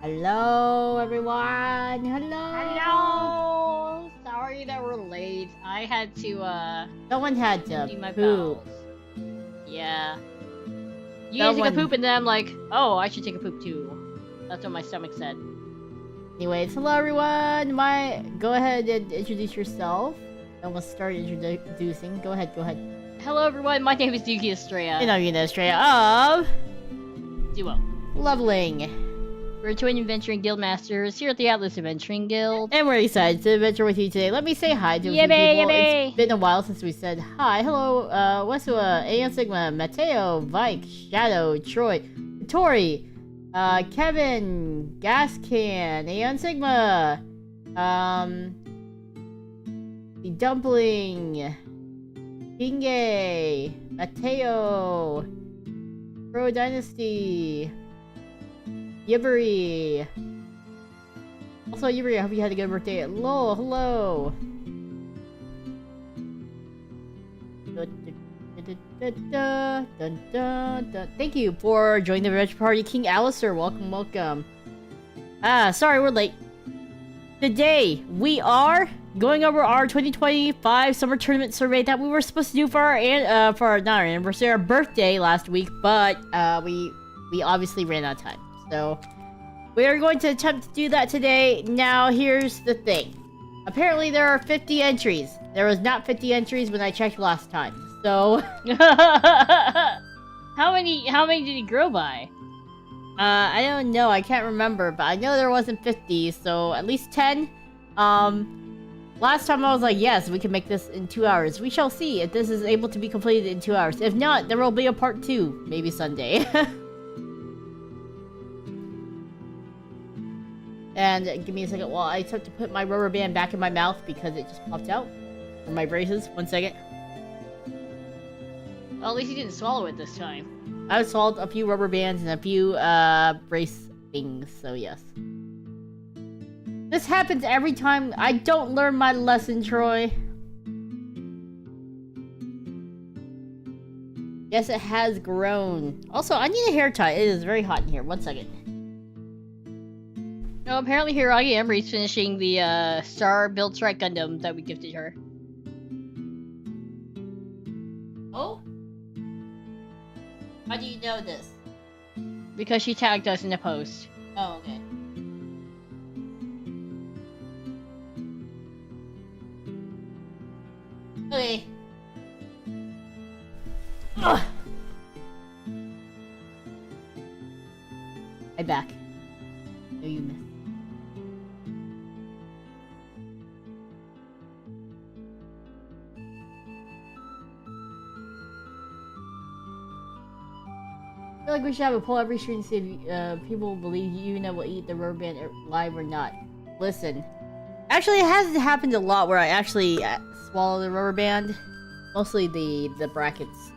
Hello, everyone. Hello. Hello. Sorry that we're late. I had to Someone had to do my poop. bowels. Yeah. You guys take a poop and then I'm like, oh, I should take a poop too. That's what my stomach said. Anyways, hello everyone. Go ahead and introduce yourself. And we'll start introducing. Go ahead. Hello everyone, my name is Yuki Estrella. And I'm Yuna Estrella of duolvl. We're a twin adventuring guild masters here at the Atlas Adventuring Guild. And we're excited to adventure with you today. Let me say hi to a few people. It's been a while since we said hi. Hello, Wesua, Aeon Sigma, Mateo, Vike, Shadow, Troy, Tori, Kevin, Gascan, Aeon Sigma, the Dumpling, Kinge, Mateo, Pro Dynasty, Yibbery. Also, Yibbery, I hope you had a good birthday. Hello. Thank you for joining the adventure party, King Alistair. Welcome. Sorry we're late. Today, we are going over our 2025 summer tournament survey that we were supposed to do for our not our anniversary, our birthday last week, but we obviously ran out of time. So, we are going to attempt to do that today. Now, here's the thing. Apparently, there are 50 entries. There was not 50 entries when I checked last time. So, how many did it grow by? I don't know. I can't remember, but I know there wasn't 50, so at least 10. Last time I was like, yes, we can make this in 2 hours. We shall see if this is able to be completed in 2 hours. If not, there will be a part 2, maybe Sunday. And give me a second while I attempt to put my rubber band back in my mouth because it just popped out. From my braces. 1 second. Well, at least you didn't swallow it this time. I've swallowed a few rubber bands and a few brace things, so yes. This happens every time I don't learn my lesson, Troy. Yes, it has grown. Also, I need a hair tie. It is very hot in here. 1 second. No, apparently Hiragi Emery's finishing the Star Build Strike Gundam that we gifted her. Oh? How do you know this? Because she tagged us in the post. Oh, okay. Okay. Ugh. I'm back. No, you missed. I feel like we should have a poll every stream to see if people believe Yuna will eat the rubber band live or not. Listen. Actually, it hasn't happened a lot where I actually swallow the rubber band. Mostly the brackets.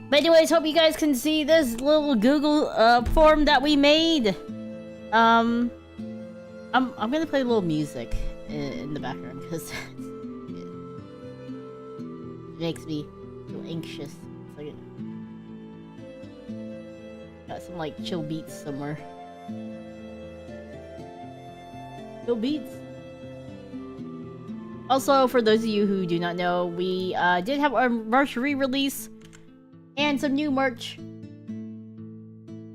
But anyways, hope you guys can see this little Google form that we made. I'm gonna play a little music in the background because it makes me feel anxious. It's like got some like chill beats somewhere. Chill beats. Also, for those of you who do not know, we did have our March re-release and some new merch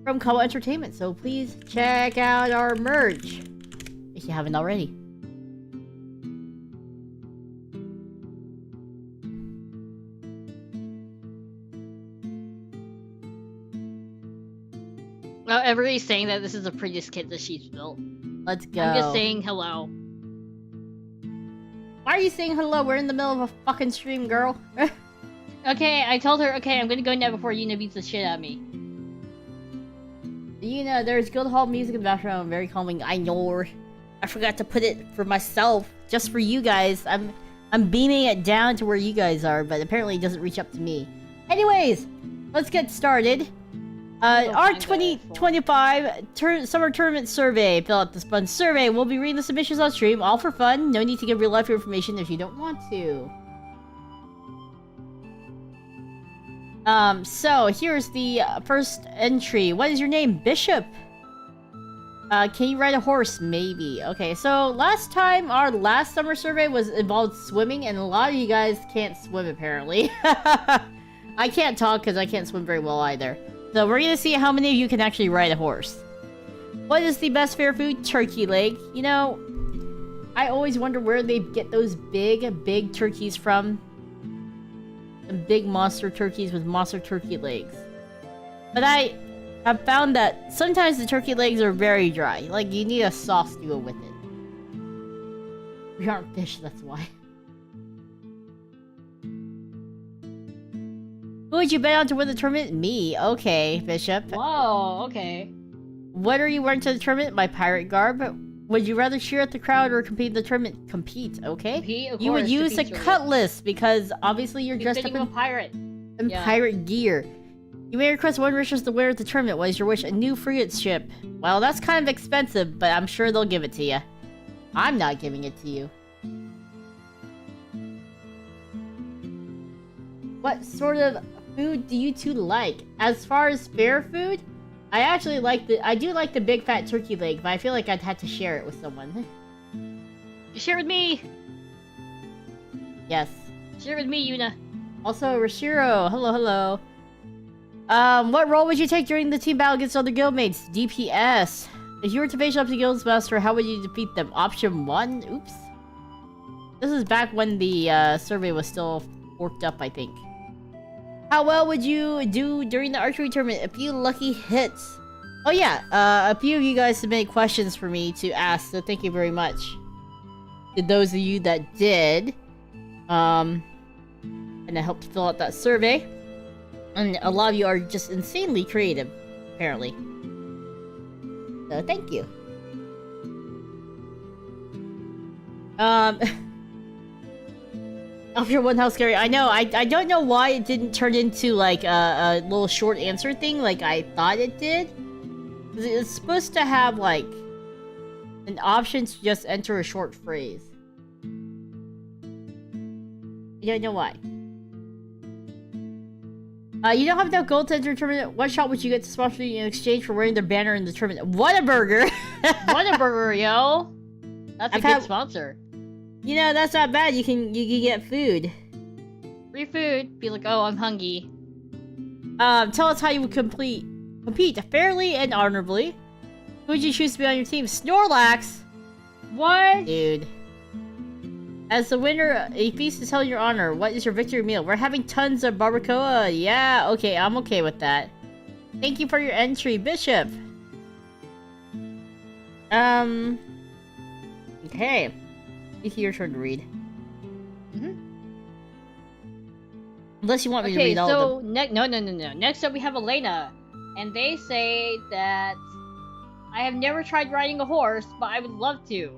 from Kawa Entertainment. So please check out our merch if you haven't already. Well, everybody's saying that this is the prettiest kit that she's built. Let's go. I'm just saying hello. Why are you saying hello? We're in the middle of a fucking stream, girl. Okay, I told her, okay, I'm gonna go now before Yuna beats the shit out of me. Yuna, there's Guildhall music in the background, very calming. I know. I forgot to put it for myself, just for you guys. I'm beaming it down to where you guys are, but apparently it doesn't reach up to me. Anyways, let's get started. Our 2025 summer tournament survey. Fill out this fun survey. We'll be reading the submissions on stream, all for fun. No need to give real life information if you don't want to. So here's the first entry. What is your name? Bishop. Can you ride a horse? Maybe. Okay, so last time, our last summer survey involved swimming, and a lot of you guys can't swim, apparently. I can't talk because I can't swim very well either. So we're gonna see how many of you can actually ride a horse. What is the best fair food? Turkey leg. You know, I always wonder where they get those big turkeys from. The big monster turkeys with monster turkey legs. But I have found that sometimes the turkey legs are very dry. Like, you need a sauce to go with it. We aren't fish, that's why. Who would you bet on to win the tournament? Me. Okay, Bishop. Whoa, okay. What are you wearing to the tournament? My pirate garb. Would you rather cheer at the crowd or compete in the tournament? Compete, okay? Compete, of you course, would use a cutlass because obviously you're dressed up in pirate. Pirate gear. You may request one wish as the winner of the tournament. What is your wish? A new frigate ship. Well, that's kind of expensive, but I'm sure they'll give it to you. I'm not giving it to you. What sort of food do you two like? As far as fair food, I actually I do like the big fat turkey leg, but I feel like I'd have to share it with someone. Share with me! Yes. Share with me, Yuna. Also, Rashiro. Hello, hello. What role would you take during the team battle against other guildmates? DPS. If you were to face up to Guildmaster, how would you defeat them? Option 1? Oops. This is back when the survey was still worked up, I think. How well would you do during the archery tournament? A few lucky hits. Oh yeah, a few of you guys submitted questions for me to ask, so thank you very much. To those of you that did. And I helped fill out that survey. And a lot of you are just insanely creative, apparently. So, thank you. After one, how scary. I know, I don't know why it didn't turn into, like, a little short answer thing like I thought it did. It's supposed to have, like, an option to just enter a short phrase. I don't know why. You don't have enough gold to enter a tournament. What shot would you get to sponsor you in exchange for wearing their banner in the tournament? Whataburger! Whataburger, yo! That's a good sponsor. You know, that's not bad. You can get food. Free food. Be like, oh, I'm hungry. Tell us how you would compete fairly and honorably. Who would you choose to be on your team? Snorlax! What? Dude. As the winner, a feast is held in your honor. What is your victory meal? We're having tons of barbacoa. Yeah, okay, I'm okay with that. Thank you for your entry, Bishop. Okay. It's your turn to read. Unless you want me to read all of them. No. Next up we have Elena. And they say that I have never tried riding a horse, but I would love to.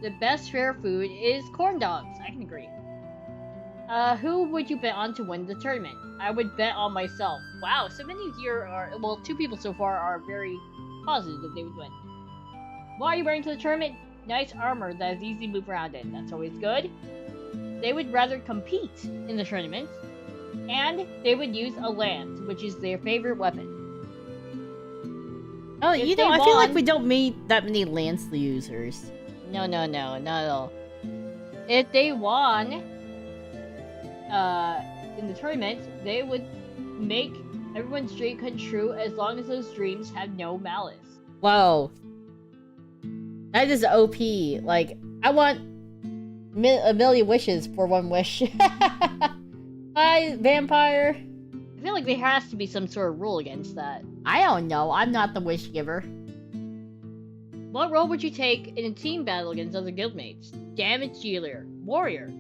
The best fair food is corn dogs. I can agree. Who would you bet on to win the tournament? I would bet on myself. Wow, so many here are... Well, 2 people so far are very positive that they would win. What are you wearing to the tournament? Nice armor that is easy to move around in. That's always good. They would rather compete in the tournament. And they would use a lance, which is their favorite weapon. Oh, you know, I feel like we don't meet that many lance users. No, not at all. If they won in the tournament, they would make everyone's dream come true as long as those dreams have no malice. Whoa. That is OP. Like, I want a million wishes for one wish. Hi, vampire. I feel like there has to be some sort of rule against that. I don't know. I'm not the wish giver. What role would you take in a team battle against other guildmates? Damage dealer. Warrior.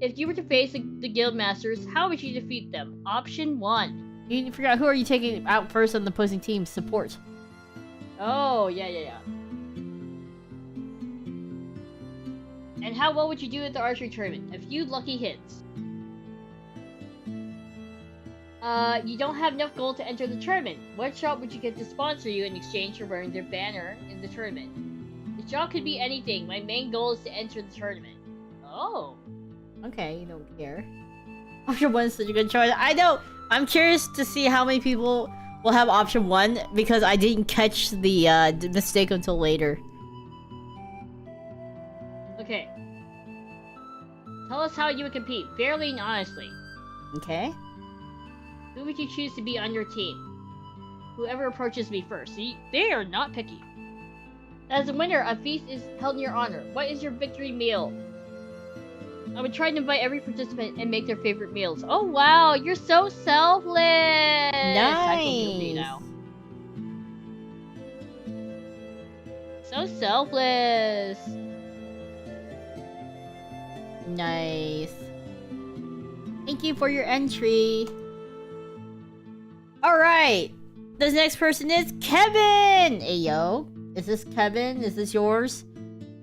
If you were to face the guildmasters, how would you defeat them? Option 1. You forgot, who are you taking out first on the opposing team? Support. Oh, yeah. And how well would you do at the archery tournament? A few lucky hits. You don't have enough gold to enter the tournament. What shop would you get to sponsor you in exchange for wearing their banner in the tournament? The shop could be anything. My main goal is to enter the tournament. Oh. Okay, you don't care. Option 1 is such a good choice. I know! I'm curious to see how many people will have option 1 because I didn't catch the mistake until later. Okay. Tell us how you would compete, fairly and honestly. Okay. Who would you choose to be on your team? Whoever approaches me first. See, they are not picky. As a winner, a feast is held in your honor. What is your victory meal? I would try to invite every participant and make their favorite meals. Oh wow, you're so selfless! Nice! I feel guilty now. So selfless! Nice. Thank you for your entry. Alright. This next person is Kevin! Hey yo. Is this Kevin? Is this yours?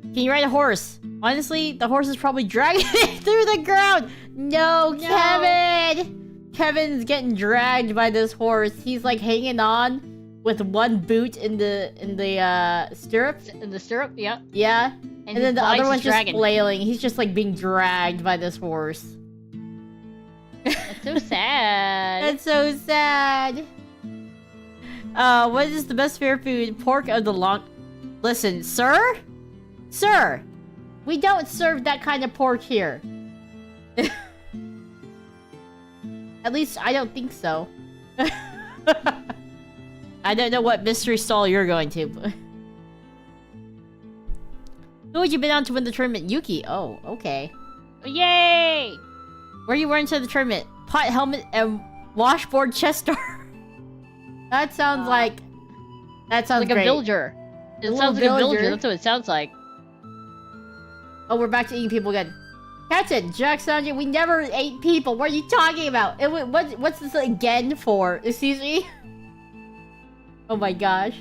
Can you ride a horse? Honestly, the horse is probably dragging it through the ground! No, Kevin! Kevin's getting dragged by this horse. He's like hanging on with one boot in the stirrup. In the stirrup, yeah. Yeah. And then the other one's just dragging. flailing. He's just like being dragged by this horse. That's so sad. That's so sad. What is the best fair food? Pork of the long... Listen, sir? Sir! We don't serve that kind of pork here. At least, I don't think so. I don't know what mystery stall you're going to. Who would you bid on to win the tournament? Yuki. Oh, okay. Yay! Where are you wearing to the tournament? Pot helmet and washboard chest star. That sounds like... That sounds like great. a villager. It A sounds like little a villager. villager. That's what it sounds like. Oh, we're back to eating people again. Captain, Jack Sanjay, we never ate people. What are you talking about? What's this again for? Excuse me? Oh my gosh.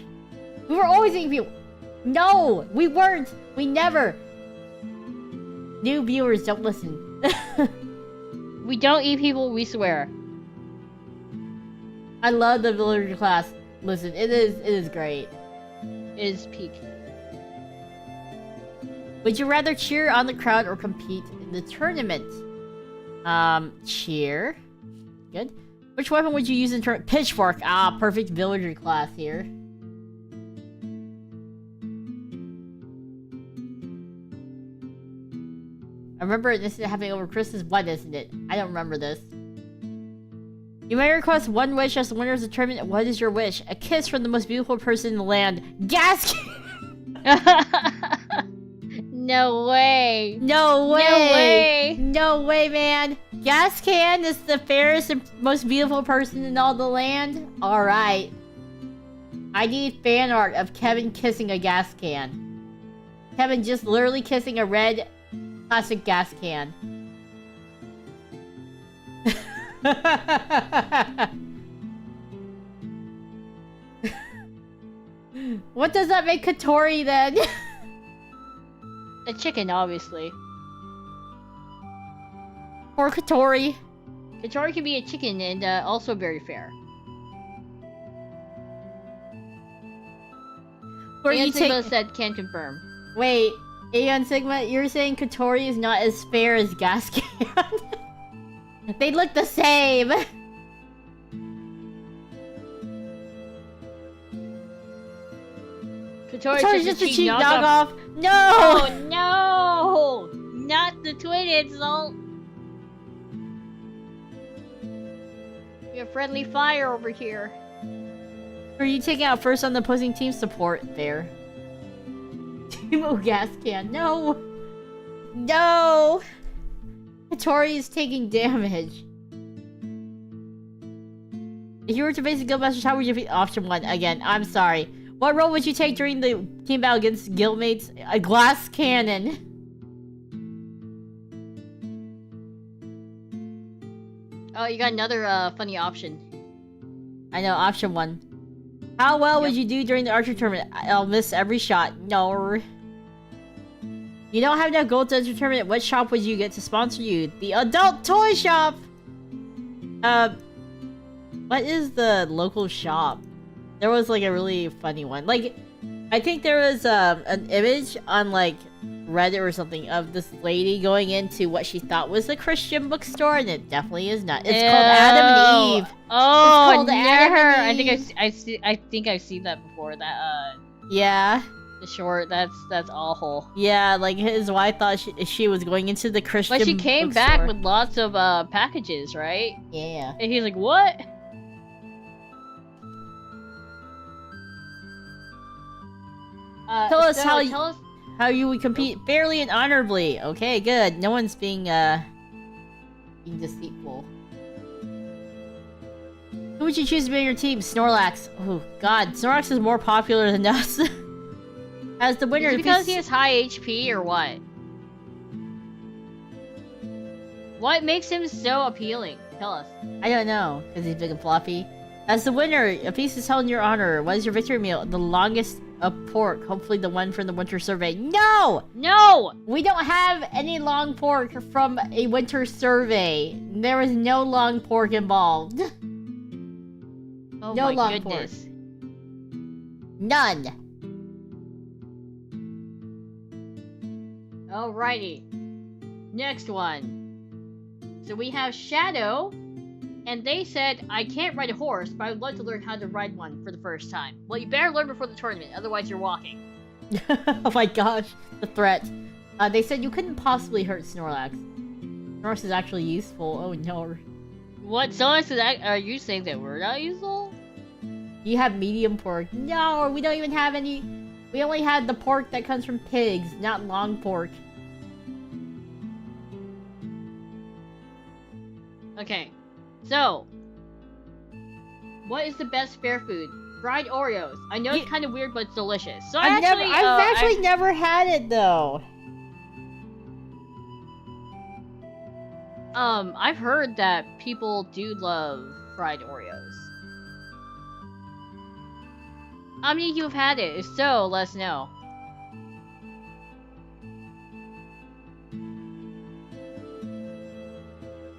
We were always eating people. No, we weren't. We never. New viewers, don't listen. We don't eat people, we swear. I love the villager class. Listen, it is great. It is peak. Would you rather cheer on the crowd or compete in the tournament? Cheer. Good. Which weapon would you use in tournament? Pitchfork. Ah, perfect villager class here. I remember this is happening over Christmas. What isn't it? I don't remember this. You may request one wish as the winner of the tournament. What is your wish? A kiss from the most beautiful person in the land. Gasket! No way. No way. No way. No way, man. Gas Can is the fairest and most beautiful person in all the land? Alright. I need fan art of Kevin kissing a gas can. Kevin just literally kissing a red plastic gas can. What does that make Katori then? A chicken, obviously. Or Katori. Katori can be a chicken and also very fair. Or you Sigma take... said can confirm. Wait, Aeon Sigma, you're saying Katori is not as fair as Gascan? They look the same! Katori's just a cheap knockoff. No! Oh no! Not the twin insult! We have friendly fire over here. Are you taking out first on the opposing team support there? Timo Gascan, no! No! Katori is taking damage. If you were to face the Guildmasters, how would you be? Option 1, again, I'm sorry. What role would you take during the team battle against Guildmates? A glass cannon. Oh, you got another funny option. I know, option 1. How well would you do during the archery tournament? I'll miss every shot. No. You don't have enough gold to enter the tournament. What shop would you get to sponsor you? The adult toy shop! What is the local shop? There was like a really funny one. Like, I think there was an image on like Reddit or something of this lady going into what she thought was a Christian bookstore, and it definitely is not. It's called Adam and Eve. Oh, It's called Adam and I think Eve. I think I've seen that before. That Yeah. the short. That's awful. Yeah, like his wife thought she was going into the Christian But she came bookstore. back with lots of packages, right? Yeah. And he's like, "What?" Tell us how Tell us. you would compete fairly and honorably. Okay, good. No one's being deceitful. Who would you choose to be on your team? Snorlax. Oh god, Snorlax is more popular than us. As the winner, Is it because he has high HP or what? What makes him so appealing? Tell us. I don't know, because he's big and floppy. As the winner, a feast is held in your honor. What is your victory meal? The longest of pork. Hopefully the one from the winter survey. No! No! We don't have any long pork from a winter survey. There was no long pork involved. Oh No my long goodness. None. Alrighty. Next one. So we have Shadow, and they said, I can't ride a horse, but I would love to learn how to ride one for the first time. Well, you better learn before the tournament, otherwise you're walking. Oh my gosh, the threat. They said you couldn't possibly hurt Snorlax. Snorlax is actually useful. Oh no. What? So are you saying that we're not useful? You have medium pork. No, we don't even have any. We only had the pork that comes from pigs, not long pork. Okay, so what is the best fair food? Fried Oreos. I know it's kind of weird, but it's delicious. So I've actually never had it though. I've heard that people do love fried Oreos. How many of you have had it? If so, let us know.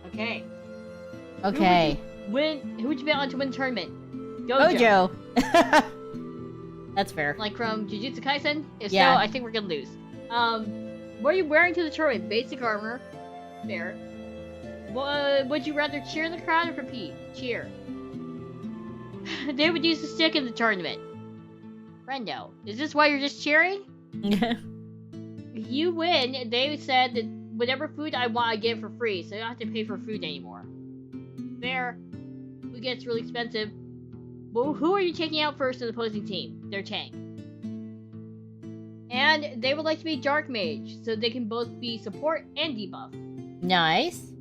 Okay. Okay. Who would you bet on to win the tournament? Gojo. That's fair. Like from Jujutsu Kaisen? If Yeah. so, I think we're gonna lose. What are you wearing to the tournament? Basic armor. Fair. Would you rather cheer in the crowd or compete? Cheer. They would use the stick in the tournament. Friendo, is this why you're just cheering? If you win, they said that whatever food I want, I get for free, so I don't have to pay for food anymore. Fair. Food gets really expensive. Well, who are you taking out first in the opposing team? Their tank. And they would like to be Dark Mage, so they can both be support and debuff. Nice.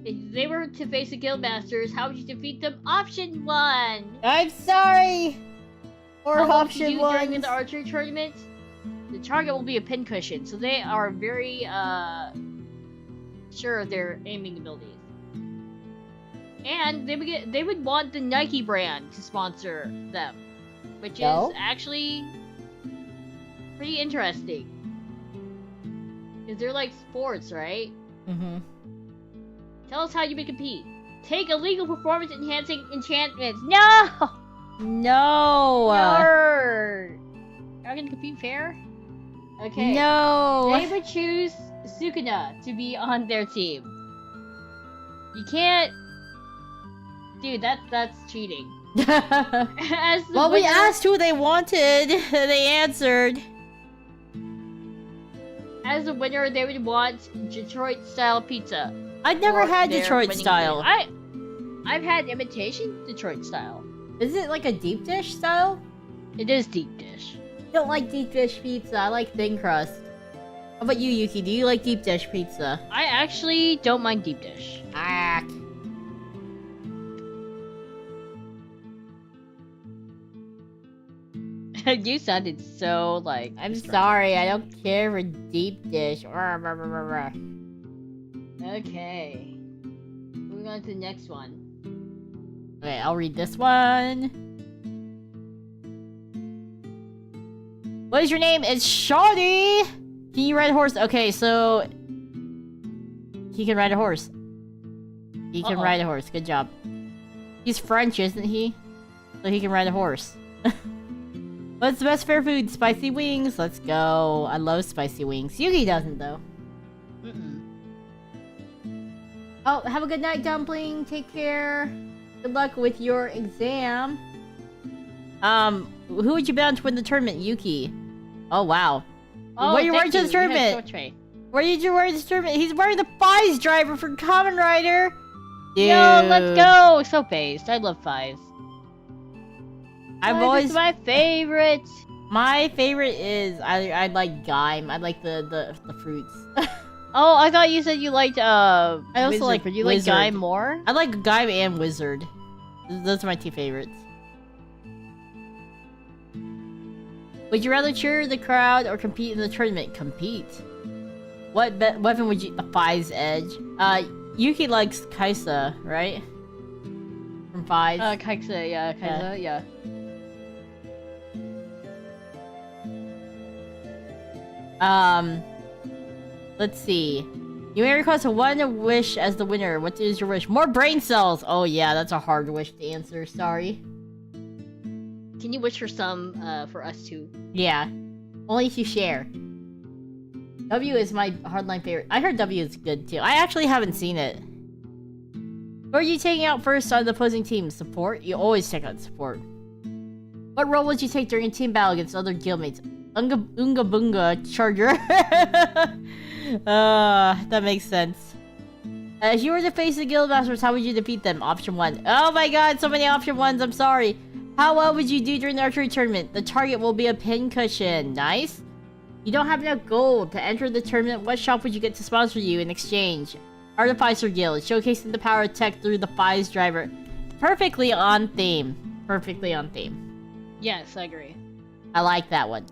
If they were to face the Guildmasters, how would you defeat them? Option 1! I'm sorry. Or How will option you one. during the archery tournament? The target will be a pincushion, so they are very sure of their aiming abilities. And they would want the Nike brand to sponsor them, which is actually pretty interesting. Because they're like sports, right? Mm-hmm. Tell us how you would compete. Take illegal performance enhancing enchantments. No! No. You're gonna compete fair? Okay. No. They would choose Sukuna to be on their team. You can't... Dude, that's cheating. As the Well, we winner- asked who they wanted. They answered. As a winner, they would want Detroit-style pizza. I've never for had their Detroit winning style. team. I've had imitation Detroit style. Is it like a deep dish style? It is deep dish. I don't like deep dish pizza. I like thin crust. How about you, Yuki? Do you like deep dish pizza? I actually don't mind deep dish. Ah. You sounded so like... I'm distraught. sorry. I don't care for deep dish. Okay. Moving on to the next one. Okay, I'll read this one. What is your name? It's Shawty! Can you ride a horse? Okay, so... He can ride a horse. He can ride a horse. Good job. He's French, isn't he? So he can ride a horse. What's the best fair food? Spicy wings. Let's go. I love spicy wings. Yuki doesn't though. Oh, have a good night, Dumpling. Take care. Good luck with your exam. Who would you bet on to win the tournament? Yuki. Oh, wow. Oh, what are you wearing to the tournament? What are you wearing to the tournament? He's wearing the Fies driver for Kamen Rider. Dude. Yo, let's go. So based. I love Fies. I've always... Is my favorite. My favorite is... I like Gaim. I like the fruits. Oh, I thought you said you liked, I also Wizard, like but you Wizard. like Guy more? I like Gaim and Wizard. Those are my two favorites. Would you rather cheer the crowd or compete in the tournament? Compete. What weapon would you... The Fies Edge. Yuki likes Kaisa, right? From Fies. Kaisa, yeah. Let's see. You may request one wish as the winner. What is your wish? More brain cells! Oh yeah, that's a hard wish to answer, sorry. Can you wish for some, for us too? Yeah. Only if you share. W is my hardline favorite. I heard W is good too. I actually haven't seen it. Who are you taking out first on the opposing team? Support? You always take out support. What role would you take during a team battle against other guildmates? Unga Bunga Charger. That makes sense. If you were to face the guildmasters, how would you defeat them? Option 1. Oh my god, so many option 1s, I'm sorry. How well would you do during the archery tournament? The target will be a pincushion. Nice. You don't have enough gold to enter the tournament. What shop would you get to sponsor you in exchange? Artificer Guild, showcasing the power of tech through the Fies driver. Perfectly on theme. Perfectly on theme. Yes, I agree. I like that one.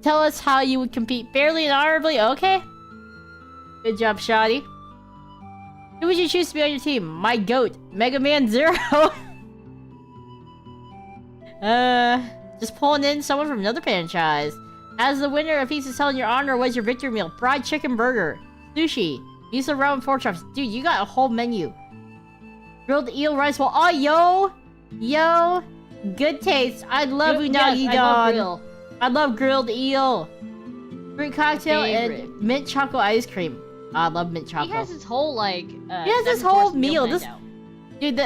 Tell us how you would compete fairly and honorably. Okay. Good job, Shoddy. Who would you choose to be on your team? My goat, Mega Man Zero. Just pulling in someone from another franchise. As the winner, a feast is held in your honor. What's your victory meal? Fried chicken burger, sushi, miso ramen, pork chops. Dude, you got a whole menu. Grilled eel rice bowl. Oh, yo, good taste. I love unagi don. I love grilled eel. Fruit cocktail and mint chocolate ice cream. I love mint chocolate. He has his whole, like, he has this whole meal. Dude,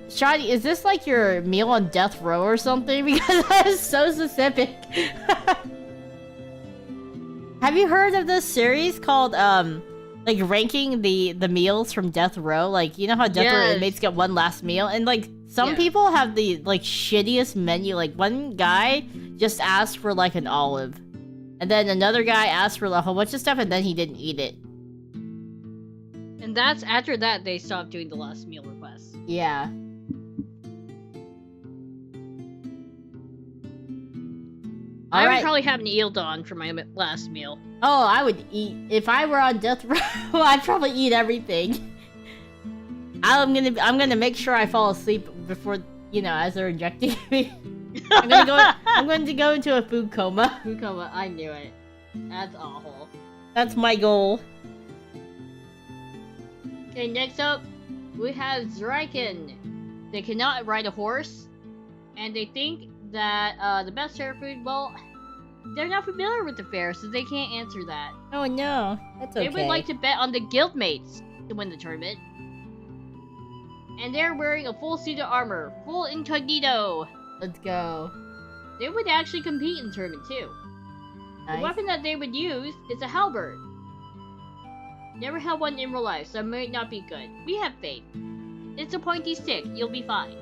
Shoddy, is this like your meal on death row or something? Because that is so specific. Have you heard of this series called, like, ranking the meals from death row? Like, you know how death row inmates get one last meal? And, like, some people have the, like, shittiest menu. Like, one guy just asked for, like, an olive. And then another guy asked for a whole bunch of stuff, and then he didn't eat it. And that's, after that, they stopped doing the last meal requests. Yeah. I would probably have an eel don for my last meal. Oh, I would eat. If I were on death row, I'd probably eat everything. I'm gonna make sure I fall asleep before, you know, as they're injecting me. I'm going to go into a food coma. Food coma, I knew it. That's awful. That's my goal. Okay, next up, we have Zrykin. They cannot ride a horse, and they think that the best fair food, well, they're not familiar with the fair, so they can't answer that. Oh no, that's okay. They would like to bet on the Guildmates to win the tournament. And they're wearing a full suit of armor, full incognito. Let's go. They would actually compete in the tournament too. Nice. The weapon that they would use is a halberd. Never held one in real life, so it might not be good. We have faith. It's a pointy stick. You'll be fine.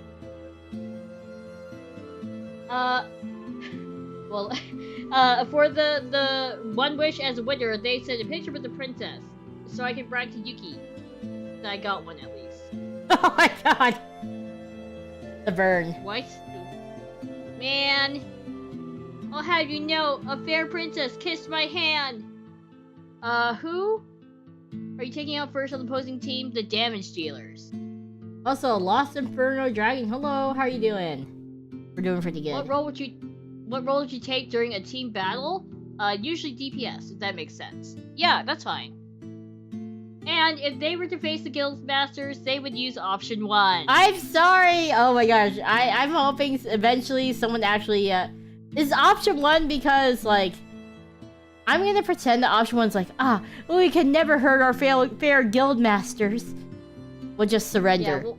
Well, for the one wish as a winner, they sent a picture with the princess, so I can brag to Yuki that I got one at least. Oh my god! The burn. What? Man, I'll have you know, a fair princess kissed my hand. Who? Are you taking out first on the opposing team? The damage dealers. Also, Lost Inferno Dragon. Hello, how are you doing? We're doing pretty good. What role would you take during a team battle? Usually DPS, if that makes sense. Yeah, that's fine. And if they were to face the Guildmasters, they would use option 1. I'm sorry! Oh my gosh, I'm hoping eventually someone actually Is option 1 because, like, I'm gonna pretend that option 1's like, we can never hurt our fair guild masters. We'll just surrender. We'll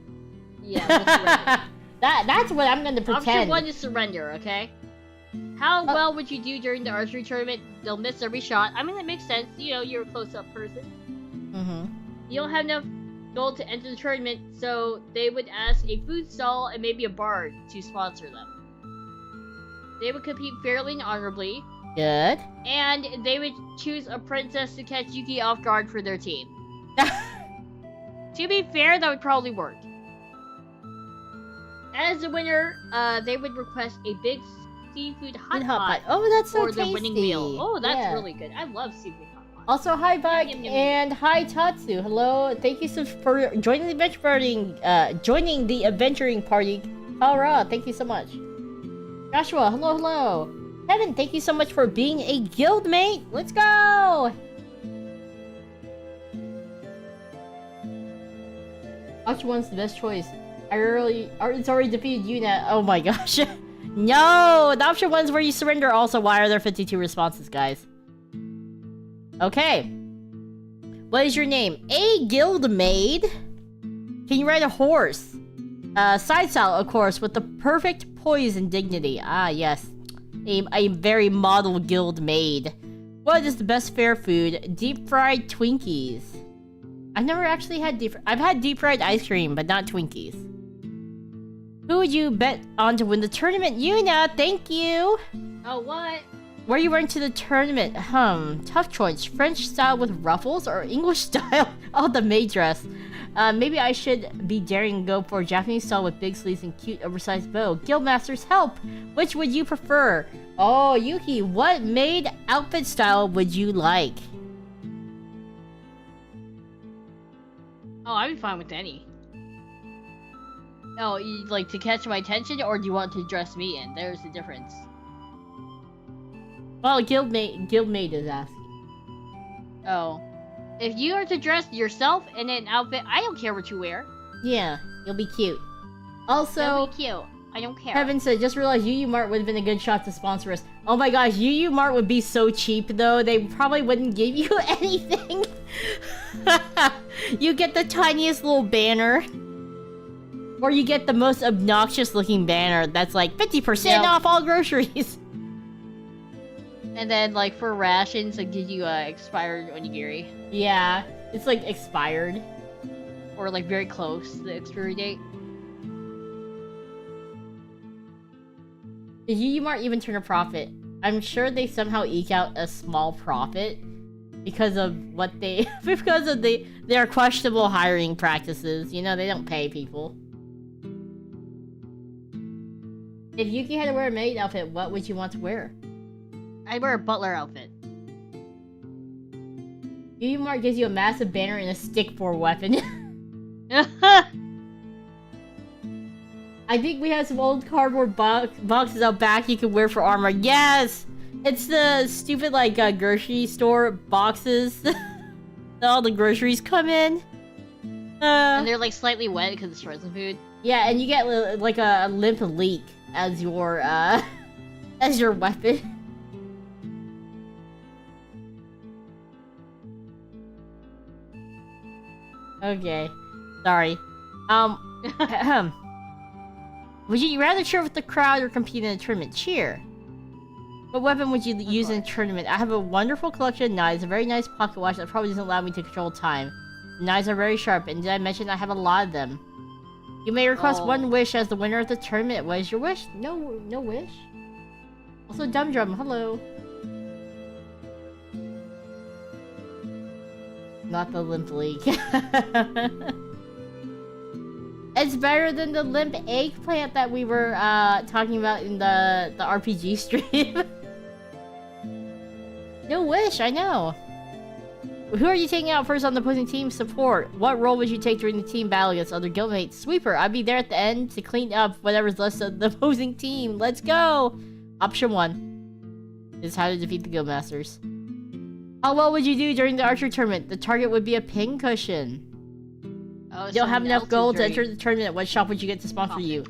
surrender. That's what I'm gonna pretend. Option 1 is surrender, okay? How well would you do during the archery tournament? They'll miss every shot. I mean, that makes sense. You know, you're a close-up person. You don't have enough gold to enter the tournament, so they would ask a food stall and maybe a bard to sponsor them. They would compete fairly and honorably. Good. And they would choose a princess to catch Yuki off guard for their team. To be fair, that would probably work. As a winner, they would request a big seafood hot pot. Oh, that's so for tasty. the winning meal. Oh, that's really good. I love seafood hot pot. Also, hi Bike and hi Tatsu. Hello, thank you so for joining the adventuring party. Hurrah! Thank you so much. Joshua, hello. Kevin, thank you so much for being a guildmate. Let's go. Which one's the best choice? It's already defeated Yuna. Oh my gosh. No! The option 1's where you surrender. Also, why are there 52 responses, guys? Okay. What is your name? A guildmaid? Can you ride a horse? Side saddle, of course, with the perfect poise and dignity. Ah, yes. A very model guildmaid. What is the best fair food? Deep fried Twinkies. I've never actually had I've had deep fried ice cream, but not Twinkies. Who would you bet on to win the tournament? Yuna, thank you! Oh, what? Where are you wearing to the tournament? Tough choice. French style with ruffles or English style? Oh, the maid dress. Maybe I should be daring and go for Japanese style with big sleeves and cute oversized bow. Guildmasters, help! Which would you prefer? Oh, Yuki, what maid outfit style would you like? Oh, I'd be fine with any. Oh, you like to catch my attention, or do you want to dress me in? There's the difference. Well, guildmate is asking. Oh. If you are to dress yourself in an outfit, I don't care what you wear. Yeah, you'll be cute. Also, you'll be cute. I don't care. Kevin said, just realized Mart would have been a good shot to sponsor us. Oh my gosh, Mart would be so cheap though. They probably wouldn't give you anything. You get the tiniest little banner. Or you get the most obnoxious looking banner that's like 50% off all groceries. And then, like, for rations, they give you expired onigiri. Yeah, it's like expired. Or like very close to the expiry date. Did Mart even turn a profit? I'm sure they somehow eke out a small profit because of what they because of their questionable hiring practices. You know, they don't pay people. If Yuki had to wear a maid outfit, what would you want to wear? I'd wear a butler outfit. Mart gives you a massive banner and a stick for a weapon. I think we have some old cardboard boxes out back you can wear for armor. Yes! It's the stupid, like, grocery store boxes that all the groceries come in. And they're, like, slightly wet because it's frozen food. Yeah, and you get, like, a limp leek as your, as your weapon. Okay. Sorry. Would you rather cheer with the crowd or compete in a tournament? Cheer. What weapon would you use in a tournament? I have a wonderful collection of knives, a very nice pocket watch that probably doesn't allow me to control time. The knives are very sharp, and did I mention I have a lot of them? You may request one wish as the winner of the tournament. What is your wish? No wish. Also, Dumb Drum, hello. Not the limp leak. It's better than the limp eggplant that we were talking about in the RPG stream. No wish, I know. Who are you taking out first on the opposing team? Support. What role would you take during the team battle against other guildmates? Sweeper. I'd be there at the end to clean up whatever's left of the opposing team. Let's go! Option 1 is how to defeat the guildmasters. How well would you do during the archery tournament? The target would be a pincushion. You don't have enough gold to enter the tournament. What shop would you get to sponsor you?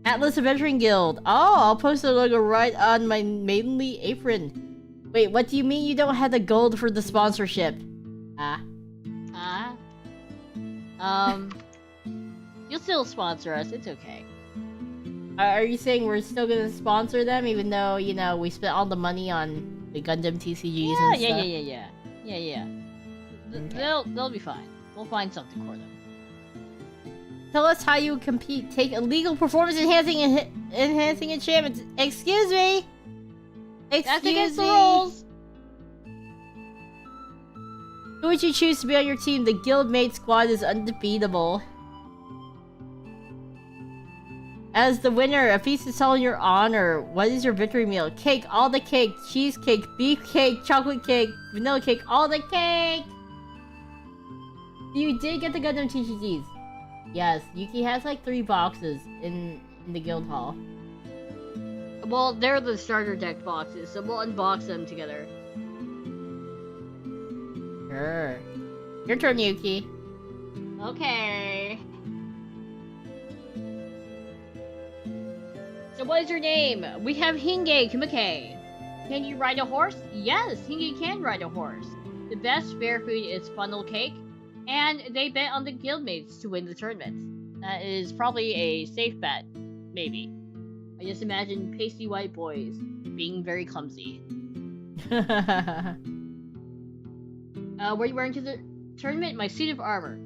Atlas Adventuring Guild. Oh, I'll post the logo right on my maidenly apron. Wait, what do you mean you don't have the gold for the sponsorship? You'll still sponsor us. It's okay. Are you saying we're still gonna sponsor them even though, you know, we spent all the money on the Gundam TCGs and stuff? Yeah. Okay. They'll be fine. We'll find something for them. Tell us how you compete. Take illegal performance enhancing enchantments. Excuse me. That's against the rules. Who would you choose to be on your team? The Guildmates squad is undefeatable. As the winner, a feast is held in your honor. What is your victory meal? Cake, all the cake, cheesecake, beef cake, chocolate cake, vanilla cake, all the cake! You did get the Gundam TCGs. Yes, Yuki has like 3 boxes in the guild hall. Well, they're the starter deck boxes, so we'll unbox them together. Sure. Your turn, Yuki. Okay. So what is your name? We have Hinge Kumake. Can you ride a horse? Yes, Hinge can ride a horse. The best fair food is funnel cake, and they bet on the Guildmates to win the tournament. That is probably a safe bet, maybe. I just imagine pasty white boys being very clumsy. What are you wearing to the tournament? My suit of armor.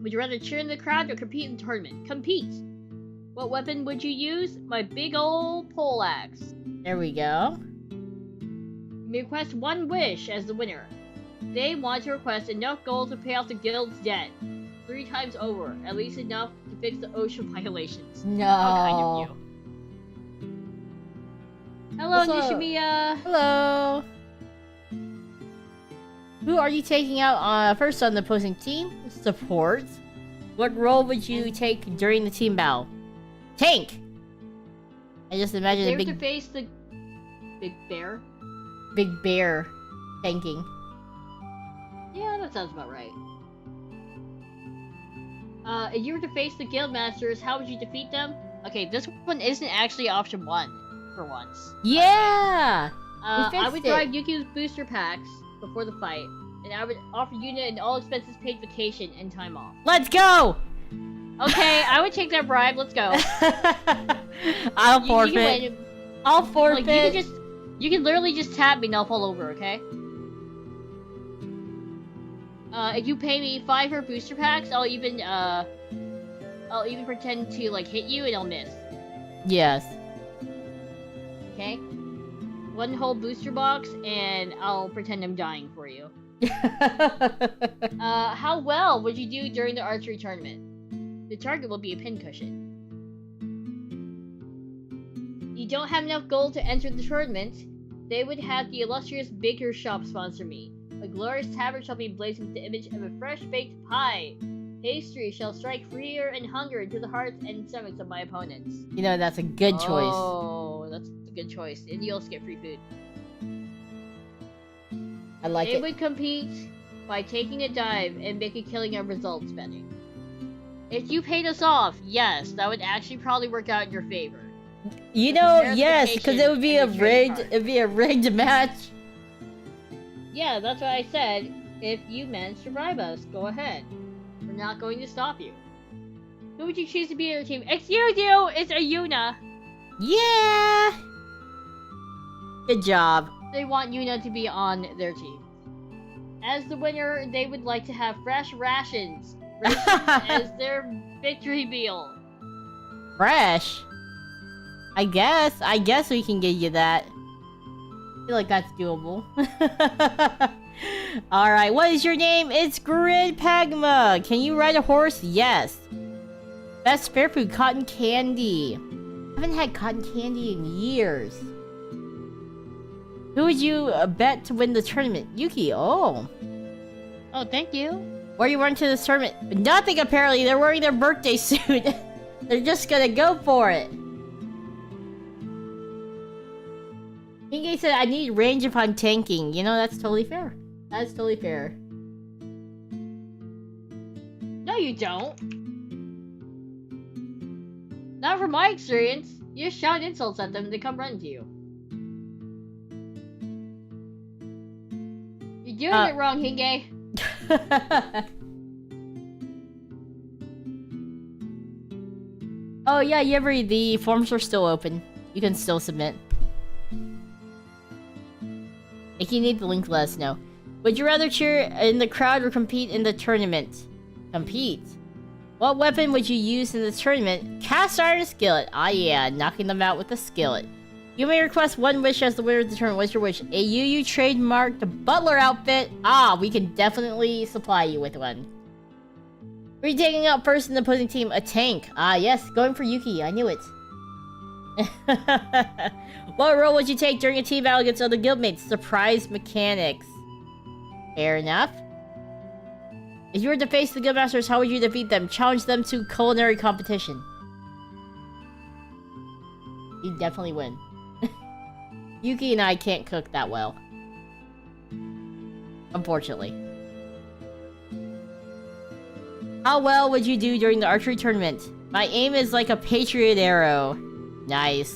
Would you rather cheer in the crowd or compete in the tournament? Compete! What weapon would you use? My big old pole axe. There we go. You may request 1 wish as the winner. They want to request enough gold to pay off the guild's debt 3 times over, at least enough to fix the ocean violations. No. How kind of you. Hello, Nishimiya. Hello. Who are you taking out first on the opposing team? Support. What role would you take during the team battle? Tank! I just imagine a They have big... to face the big bear? Big bear tanking. Yeah, that sounds about right. If you were to face the guild masters, how would you defeat them? Okay, this one isn't actually option 1 for once. Yeah! I would drive Yuki's booster packs before the fight, and I would offer Yuna an all-expenses paid vacation and time off. Let's go! Okay, I would take that bribe. Let's go. I'll forfeit. I'll forfeit. Like, you can literally just tap me and I'll fall over, okay? If you pay me 5 for booster packs, I'll even pretend to like hit you and I'll miss. Yes. Okay? 1 whole booster box and I'll pretend I'm dying for you. How well would you do during the archery tournament? The target will be a pincushion. You don't have enough gold to enter the tournament. They would have the illustrious baker shop sponsor me. A glorious tavern shall be blazing with the image of a fresh-baked pie. Pastry shall strike fear and hunger into the hearts and stomachs of my opponents. You know, that's a good choice. Oh, that's a good choice. And you also get free food. I like it. They would compete by taking a dive and make a killing on results betting. If you paid us off, yes, that would actually probably work out in your favor. You know, yes, because it would be a rigged match. Yeah, that's what I said. If you manage to bribe us, go ahead. We're not going to stop you. Who would you choose to be on your team? Excuse you, it's a Yuna. Yeah. Good job. They want Yuna to be on their team. As the winner, they would like to have fresh rations as their victory meal. Fresh. I guess we can give you that. I feel like that's doable. Alright, what is your name? It's Grid Pagma. Can you ride a horse? Yes. Best fair food, cotton candy. I haven't had cotton candy in years. Who would you bet to win the tournament? Yuki, oh. Oh, thank you. What are you wearing to this tournament? Nothing, apparently. They're wearing their birthday suit. They're just gonna go for it. Hinge said, I need range if I'm tanking. You know, that's totally fair. That's totally fair. No, you don't. Not Not from my experience. You just shout insults at them, they come running to you. You're doing it wrong, Hinge. Oh yeah, Yibri, the forms are still open. You can still submit. If you need the link, let us know. Would you rather cheer in the crowd or compete in the tournament? Compete. What weapon would you use in the tournament? Cast iron skillet. Ah yeah, knocking them out with a skillet. You may request one wish as the winner of the tournament. What's your wish? A UU trademarked butler outfit. Ah, we can definitely supply you with one. Who are you taking out first in the opposing team? A tank. Ah yes, going for Yuki. I knew it. What role would you take during a team battle against other guildmates? Surprise mechanics. Fair enough. If you were to face the guildmasters, how would you defeat them? Challenge them to culinary competition. You'd definitely win. Yuki and I can't cook that well. Unfortunately. How well would you do during the archery tournament? My aim is like a patriot arrow. Nice.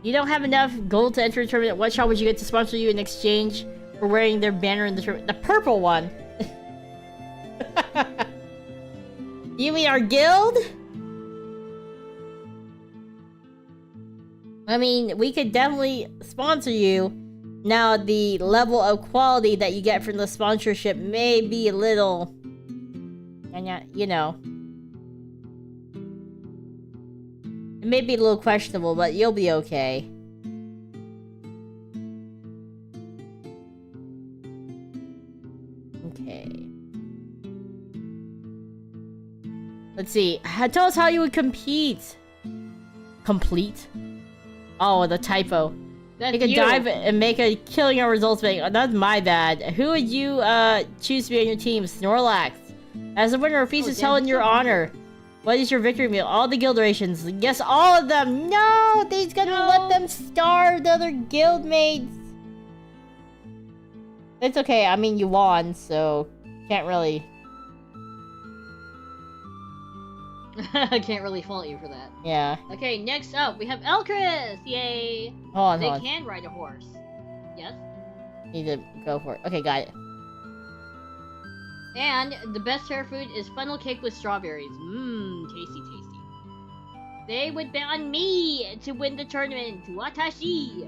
You don't have enough gold to enter a tournament. What shot would you get to sponsor you in exchange for wearing their banner in the tournament? The purple one. You mean our guild? I mean, we could definitely sponsor you. Now, the level of quality that you get from the sponsorship may be a little... you know... It may be a little questionable, but you'll be okay. Okay. Let's see. Tell us how you would compete. Complete? Oh, the typo. That's Take a dive and make a killing on results bank. Oh, that's my bad. Who would you choose to be on your team? Snorlax. As a winner, a feast is held in your honor. What is your victory meal? All the guild rations. Yes, all of them. No, he's gonna let them starve the other guildmates. It's okay. I mean, you won, so can't really. I can't really fault you for that. Yeah. Okay, next up we have Elchris. Yay! Hold on. They can ride a horse. Yes. Need to go for it. Okay, got it. And the best fair food is funnel cake with strawberries. Mmm, tasty, tasty. They would bet on me to win the tournament. Watashi!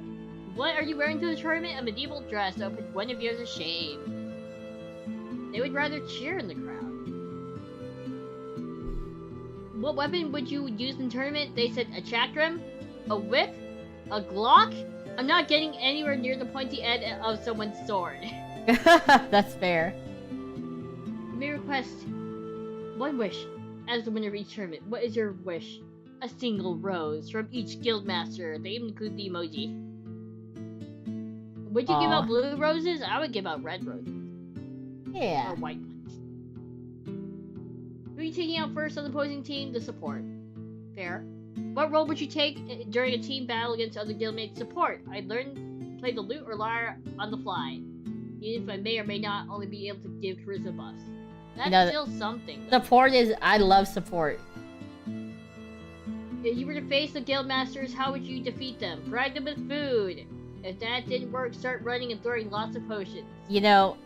What are you wearing to the tournament? A medieval dress. So put one of yours to shame. They would rather cheer in the crowd. What weapon would you use in the tournament? They said a chakram, a whip, a Glock. I'm not getting anywhere near the pointy end of someone's sword. That's fair. You may request one wish as the winner of each tournament. What is your wish? A single rose from each guildmaster. They even include the emoji. Would you give out blue roses? I would give out red roses. Yeah. Or white ones. Who are you taking out first on the opposing team? The support. Fair. What role would you take during a team battle against other guildmates? Support. I learned to play the lute or lyre on the fly. Even if I may or may not only be able to give charisma buffs. That's still something, though. Support is... I love support. If you were to face the guildmasters, how would you defeat them? Provide them with food. If that didn't work, start running and throwing lots of potions. You know,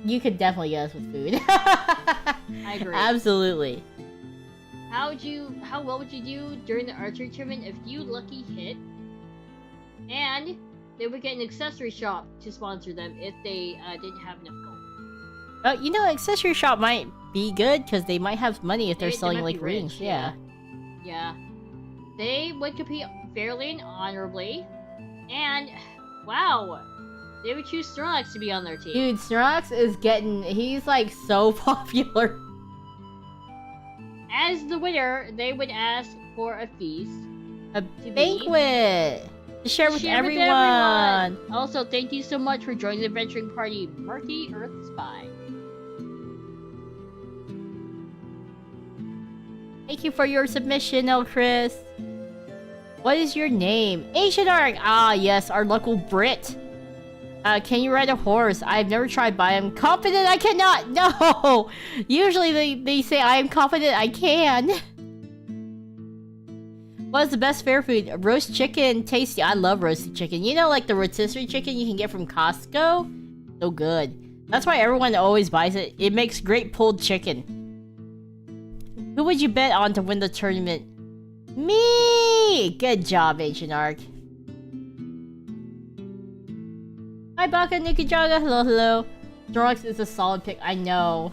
you could definitely get us with food. I agree. Absolutely. How well would you do during the archery tournament if you lucky hit? And they would get an accessory shop to sponsor them if they didn't have enough gold. You know, accessory shop might be good because they might have money if they're selling like rings. Yeah. Yeah. They would compete fairly and honorably. And wow, they would choose Snorlax to be on their team. Dude, Snorlax is he's like so popular. As the winner, they would ask for a feast. A banquet! To share with everyone! Also, thank you so much for joining the adventuring party, Murky Earth Spy. Thank you for your submission, Elchris. What is your name? Ancient Arc! Ah, yes, our local Brit. Can you ride a horse? I've never tried, but I am confident I cannot! No! Usually they say I am confident I can. What's the best fair food? Roast chicken, tasty. I love roasted chicken. You know, like the rotisserie chicken you can get from Costco? So good. That's why everyone always buys it. It makes great pulled chicken. Who would you bet on to win the tournament? Me! Good job, Ancient Arc. Hi, Baka Nikujaga. Hello, hello. Drox is a solid pick. I know.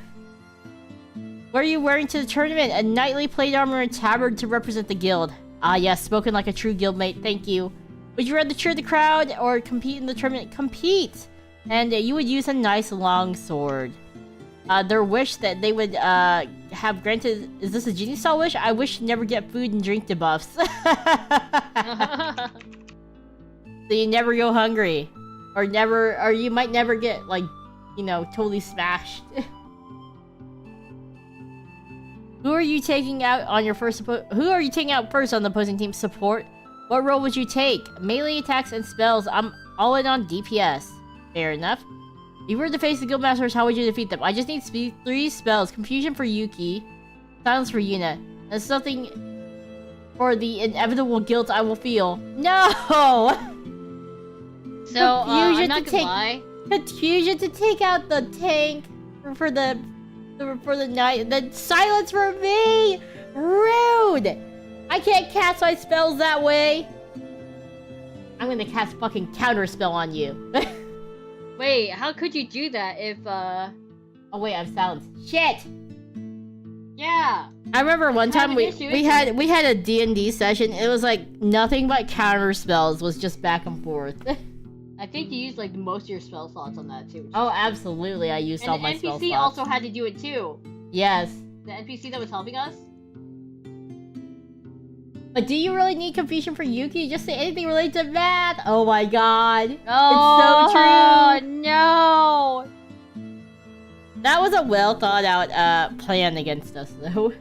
What are you wearing to the tournament? A knightly plate armor and tabard to represent the guild. Ah, yes. Spoken like a true guildmate. Thank you. Would you rather cheer the crowd or compete in the tournament? Compete! And you would use a nice long sword. Their wish that they would have granted... Is this a genie-style wish? I wish to never get food and drink debuffs. So you never go hungry. Or you might never get, like, you know, totally smashed. Who are you taking out on your first... Who are you taking out first on the opposing team? Support? What role would you take? Melee attacks and spells. I'm all in on DPS. Fair enough. If you were to face the Guildmasters, how would you defeat them? I just need 3 spells. Confusion for Yuki. Silence for Yuna. And something for the inevitable guilt I will feel. No! So, I'm not gonna lie. Confusion to take out the tank for the night. Then silence for me! Rude! I can't cast my spells that way. I'm gonna cast fucking counter spell on you. Wait, how could you do that if, Oh wait, I'm silenced. Shit! Yeah! I remember one time we had a D&D session. It was like nothing but counter spells was just back and forth. I think you used like most of your spell slots on that too. Oh, absolutely, I used all my spell slots. And the NPC also had to do it too. Yes. The NPC that was helping us? But do you really need confusion for Yuki? Just say anything related to math! Oh my god. Oh, it's so true! No! That was a well thought out plan against us though.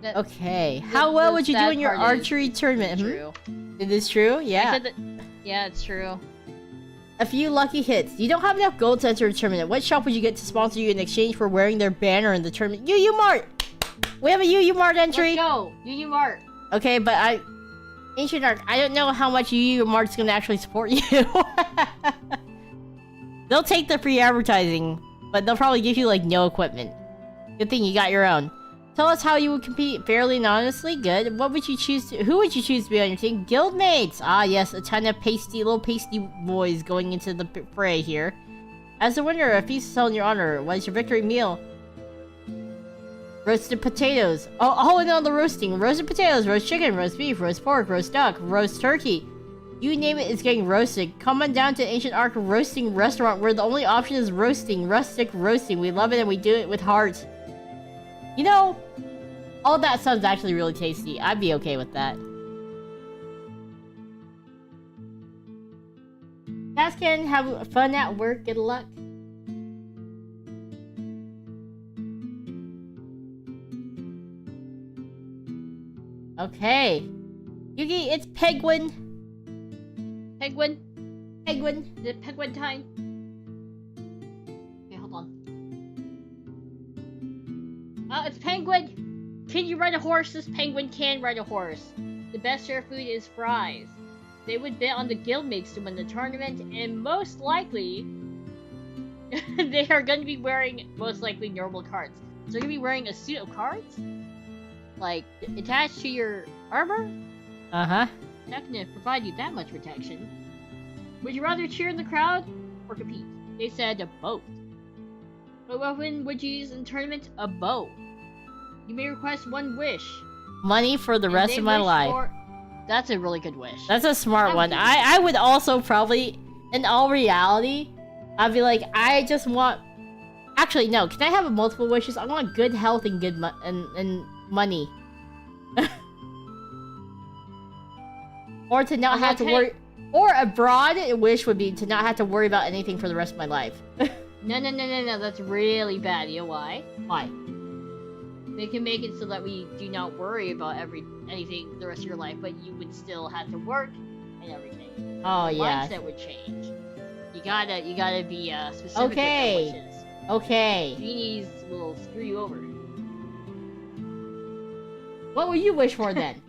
Okay. How well would you do in your archery tournament? True. It is true? Yeah. Yeah, it's true. A few lucky hits. You don't have enough gold to enter a tournament. What shop would you get to sponsor you in exchange for wearing their banner in the tournament? UU Mart! We have a UU Mart entry! Let's go! UU Mart! Okay, but Ancient Arc, I don't know how much UU Mart's gonna actually support you. They'll take the free advertising, but they'll probably give you, like, no equipment. Good thing you got your own. Tell us how you would compete fairly and honestly. Good. What would you choose to... Who would you choose to be on your team? Guildmates! Ah, yes. A ton of little pasty boys going into the fray here. As the winner, a feast is held in your honor. What is your victory meal? Roasted potatoes. Oh, and on the roasting. Roasted potatoes, roast chicken, roast beef, roast pork, roast duck, roast turkey. You name it, it's getting roasted. Come on down to Ancient Arc Roasting Restaurant, where the only option is roasting. Rustic roasting. We love it and we do it with heart. You know, all that sounds actually really tasty. I'd be okay with that. Tascan, have fun at work. Good luck. Okay. Yuki, it's Penguin. Penguin? Penguin. Is it Penguin time? Okay, hold on. It's Penguin! Can you ride a horse? This penguin can ride a horse. The best share food is fries. They would bet on the guildmates to win the tournament, and most likely... they are going to be wearing, most likely, normal cards. So they're going to be wearing a suit of cards? Like, attached to your armor? Uh-huh. Not going to provide you that much protection. Would you rather cheer in the crowd or compete? They said both. What weapon would you use in the tournament? A bow. You may request one wish. Money for the rest of my life. That's a really good wish. That's a smart one. I would also probably, in all reality, I'd be like, I just want... Actually, no. Can I have multiple wishes? I want good health and good and money. Or to not have to worry... Or a broad wish would be to not have to worry about anything for the rest of my life. No. That's really bad. You know why? Why? They can make it so that we do not worry about anything the rest of your life, but you would still have to work and everything. Oh, yeah. Mindset would change. You gotta be specific with okay. your wishes. Okay. Genies will screw you over. What would you wish for then?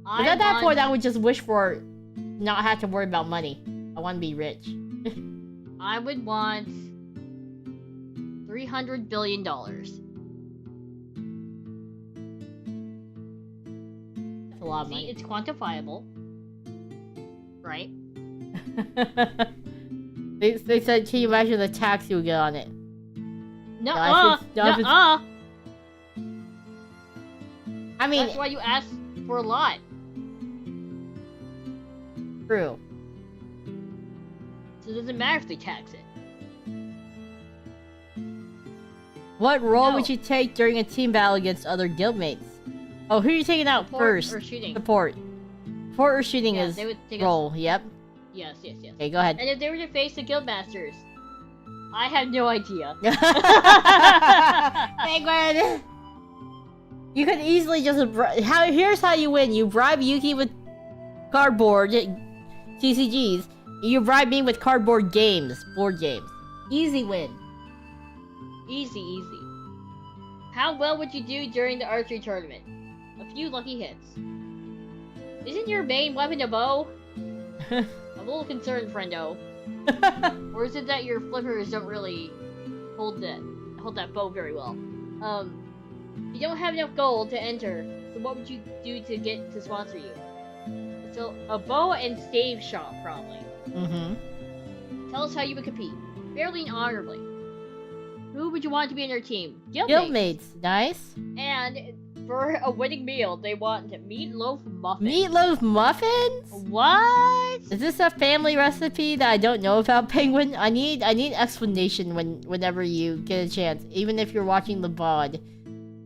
Because at that point, I would just wish for not have to worry about money. I want to be rich. I would want $300 billion. That's a lot of money. See, it's quantifiable. Right? They said, can you imagine the tax you would get on it? No, I mean, that's why you asked for a lot. True. So it doesn't matter if they tax it. What role would you take during a team battle against other guildmates? Oh, who are you taking out first? Or shooting. Support. Support or shooting is they would take role, yep. Yes. Okay, go ahead. And if they were to face the guildmasters, I have no idea. Penguin! You could easily just... Here's how you win. You bribe Yuki with cardboard TCGs. You bribe me with cardboard games. Board games. Easy win. Easy. How well would you do during the archery tournament? A few lucky hits. Isn't your main weapon a bow? I'm a little concerned, friendo. Or is it that your flippers don't really hold that bow very well? You don't have enough gold to enter, so what would you do to get to sponsor you? So, a bow and stave shop, probably. Tell us how you would compete. Fairly and honorably. Who would you want to be on your team? Guildmates. Nice. And for a winning meal, they want meatloaf muffins. Meatloaf muffins? What? Is this a family recipe that I don't know about, Penguin? I need explanation whenever you get a chance. Even if you're watching the VOD.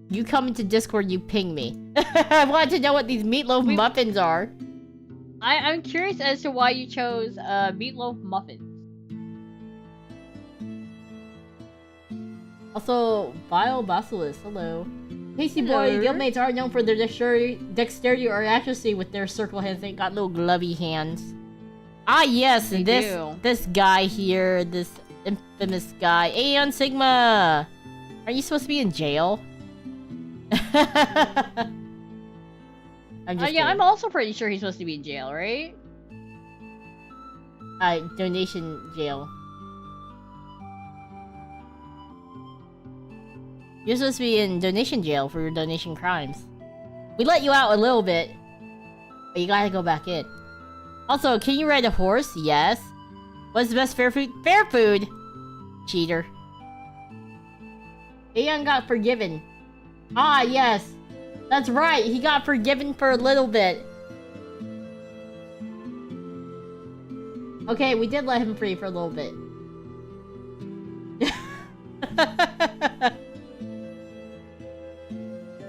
You come into Discord, you ping me. I want to know what these meatloaf muffins are. I'm curious as to why you chose meatloaf muffins. Also, Bio Basilisk, hello. Tasty boy, guildmates are known for their dexterity or accuracy with their circle hands. They got little glovey hands. Ah yes, this guy here, this infamous guy. Aeon Sigma! Are you supposed to be in jail? I'm also pretty sure he's supposed to be in jail, right? Donation jail. You're supposed to be in donation jail for your donation crimes. We let you out a little bit, but you gotta go back in. Also, can you ride a horse? Yes. What's the best fair food? Fair food! Cheater. Aeon got forgiven. Ah, yes. That's right, he got forgiven for a little bit. Okay, we did let him free for a little bit.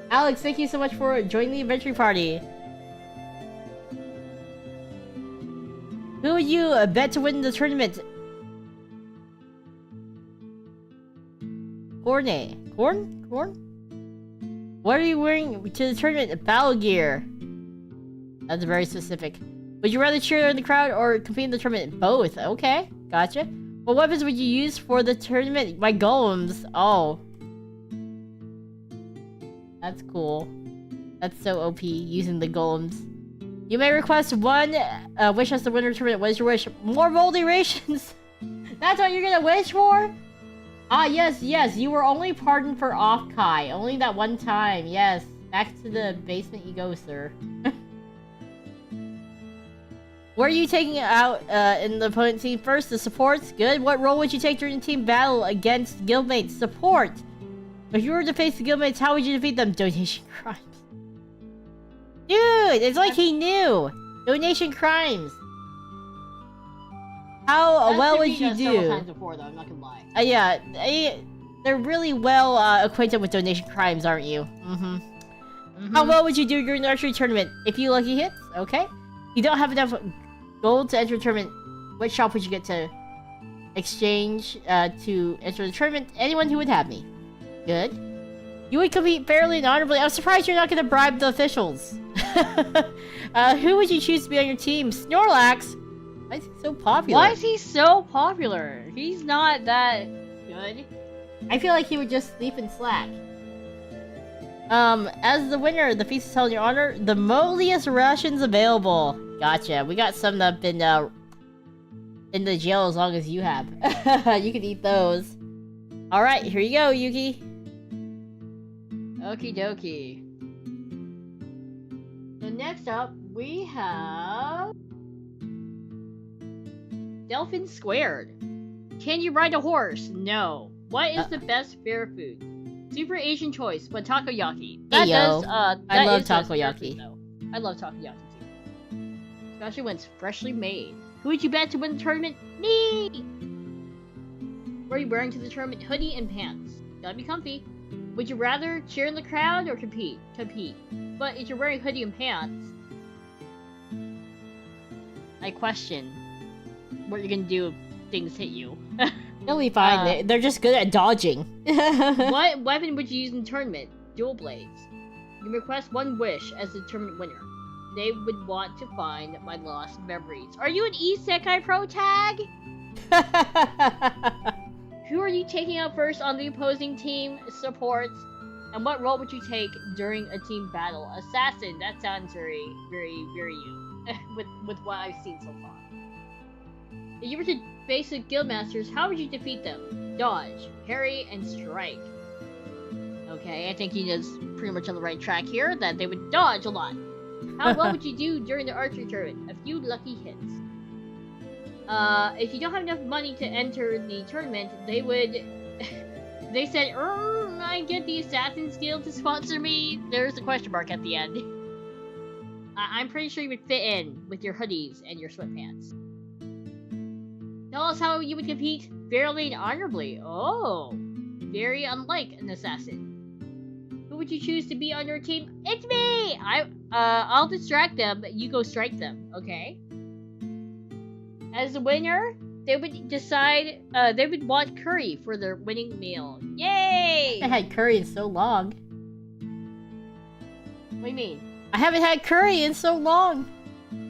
Alex, thank you so much for joining the adventure party. Who would you bet to win the tournament? Corn? What are you wearing to the tournament? Battle gear. That's very specific. Would you rather cheer in the crowd or compete in the tournament? Both. Okay, gotcha. What weapons would you use for the tournament? My golems. Oh. That's cool. That's so OP, using the golems. You may request one wish as the winner of the tournament. What is your wish? More moldy rations! That's what you're gonna wish for? Ah, yes, you were only pardoned for off-Kai. Only that one time, yes. Back to the basement you go, sir. Where are you taking it out in the opponent team first? The supports? Good. What role would you take during the team battle against guildmates? Support! If you were to face the guildmates, how would you defeat them? Donation crimes. Dude, it's like he knew! Donation crimes! How well would you do? Several times before, though, I'm not gonna lie. Yeah, they're really well acquainted with donation crimes, aren't you? How well would you do during the archery tournament? If you lucky hits, okay. You don't have enough gold to enter the tournament. What shop would you get to exchange to enter the tournament? Anyone who would have me. Good. You would compete fairly and honorably. I'm surprised you're not going to bribe the officials. Who would you choose to be on your team? Snorlax. Why is he so popular? Why is he so popular? He's not that good. I feel like he would just sleep in Slack. As the winner, the feast is held in your honor. The molliest rations available. Gotcha. We got some that have been in the jail as long as you have. You can eat those. All right, here you go, Yuki. Okie dokie. So next up, we have Delphin Squared. Can you ride a horse? No. What is the best fair food? Super Asian choice, but takoyaki. Hey, yo. That I love is best fair takoyaki. food, though. I love takoyaki too. Especially when it's freshly made. Who would you bet to win the tournament? Me! What are you wearing to the tournament? Hoodie and pants. Gotta be comfy. Would you rather cheer in the crowd or compete? Compete. But if you're wearing hoodie and pants, I question what you're gonna do if things hit you. You'll be fine. They're just good at dodging. What weapon would you use in the tournament? Dual blades. You request one wish as the tournament winner. They would want to find my lost memories. Are you an Isekai Pro tag? Who are you taking out first on the opposing team? Supports. And what role would you take during a team battle? Assassin. That sounds very, very, very you. with what I've seen so far. If you were to face the Guildmasters, how would you defeat them? Dodge, parry, and strike. Okay, I think Yuna's pretty much on the right track here, that they would dodge a lot. How well would you do during the archery tournament? A few lucky hits. If you don't have enough money to enter the tournament, they would... they said, I get the Assassin's Guild to sponsor me. There's a question mark at the end. I'm pretty sure you would fit in with your hoodies and your sweatpants. Tell us how you would compete fairly and honorably. Oh, very unlike an assassin. Who would you choose to be on your team? It's me! I'll distract them, you go strike them, okay? As the winner, they would decide, they would want curry for their winning meal. Yay! I haven't had curry in so long. What do you mean? I haven't had curry in so long.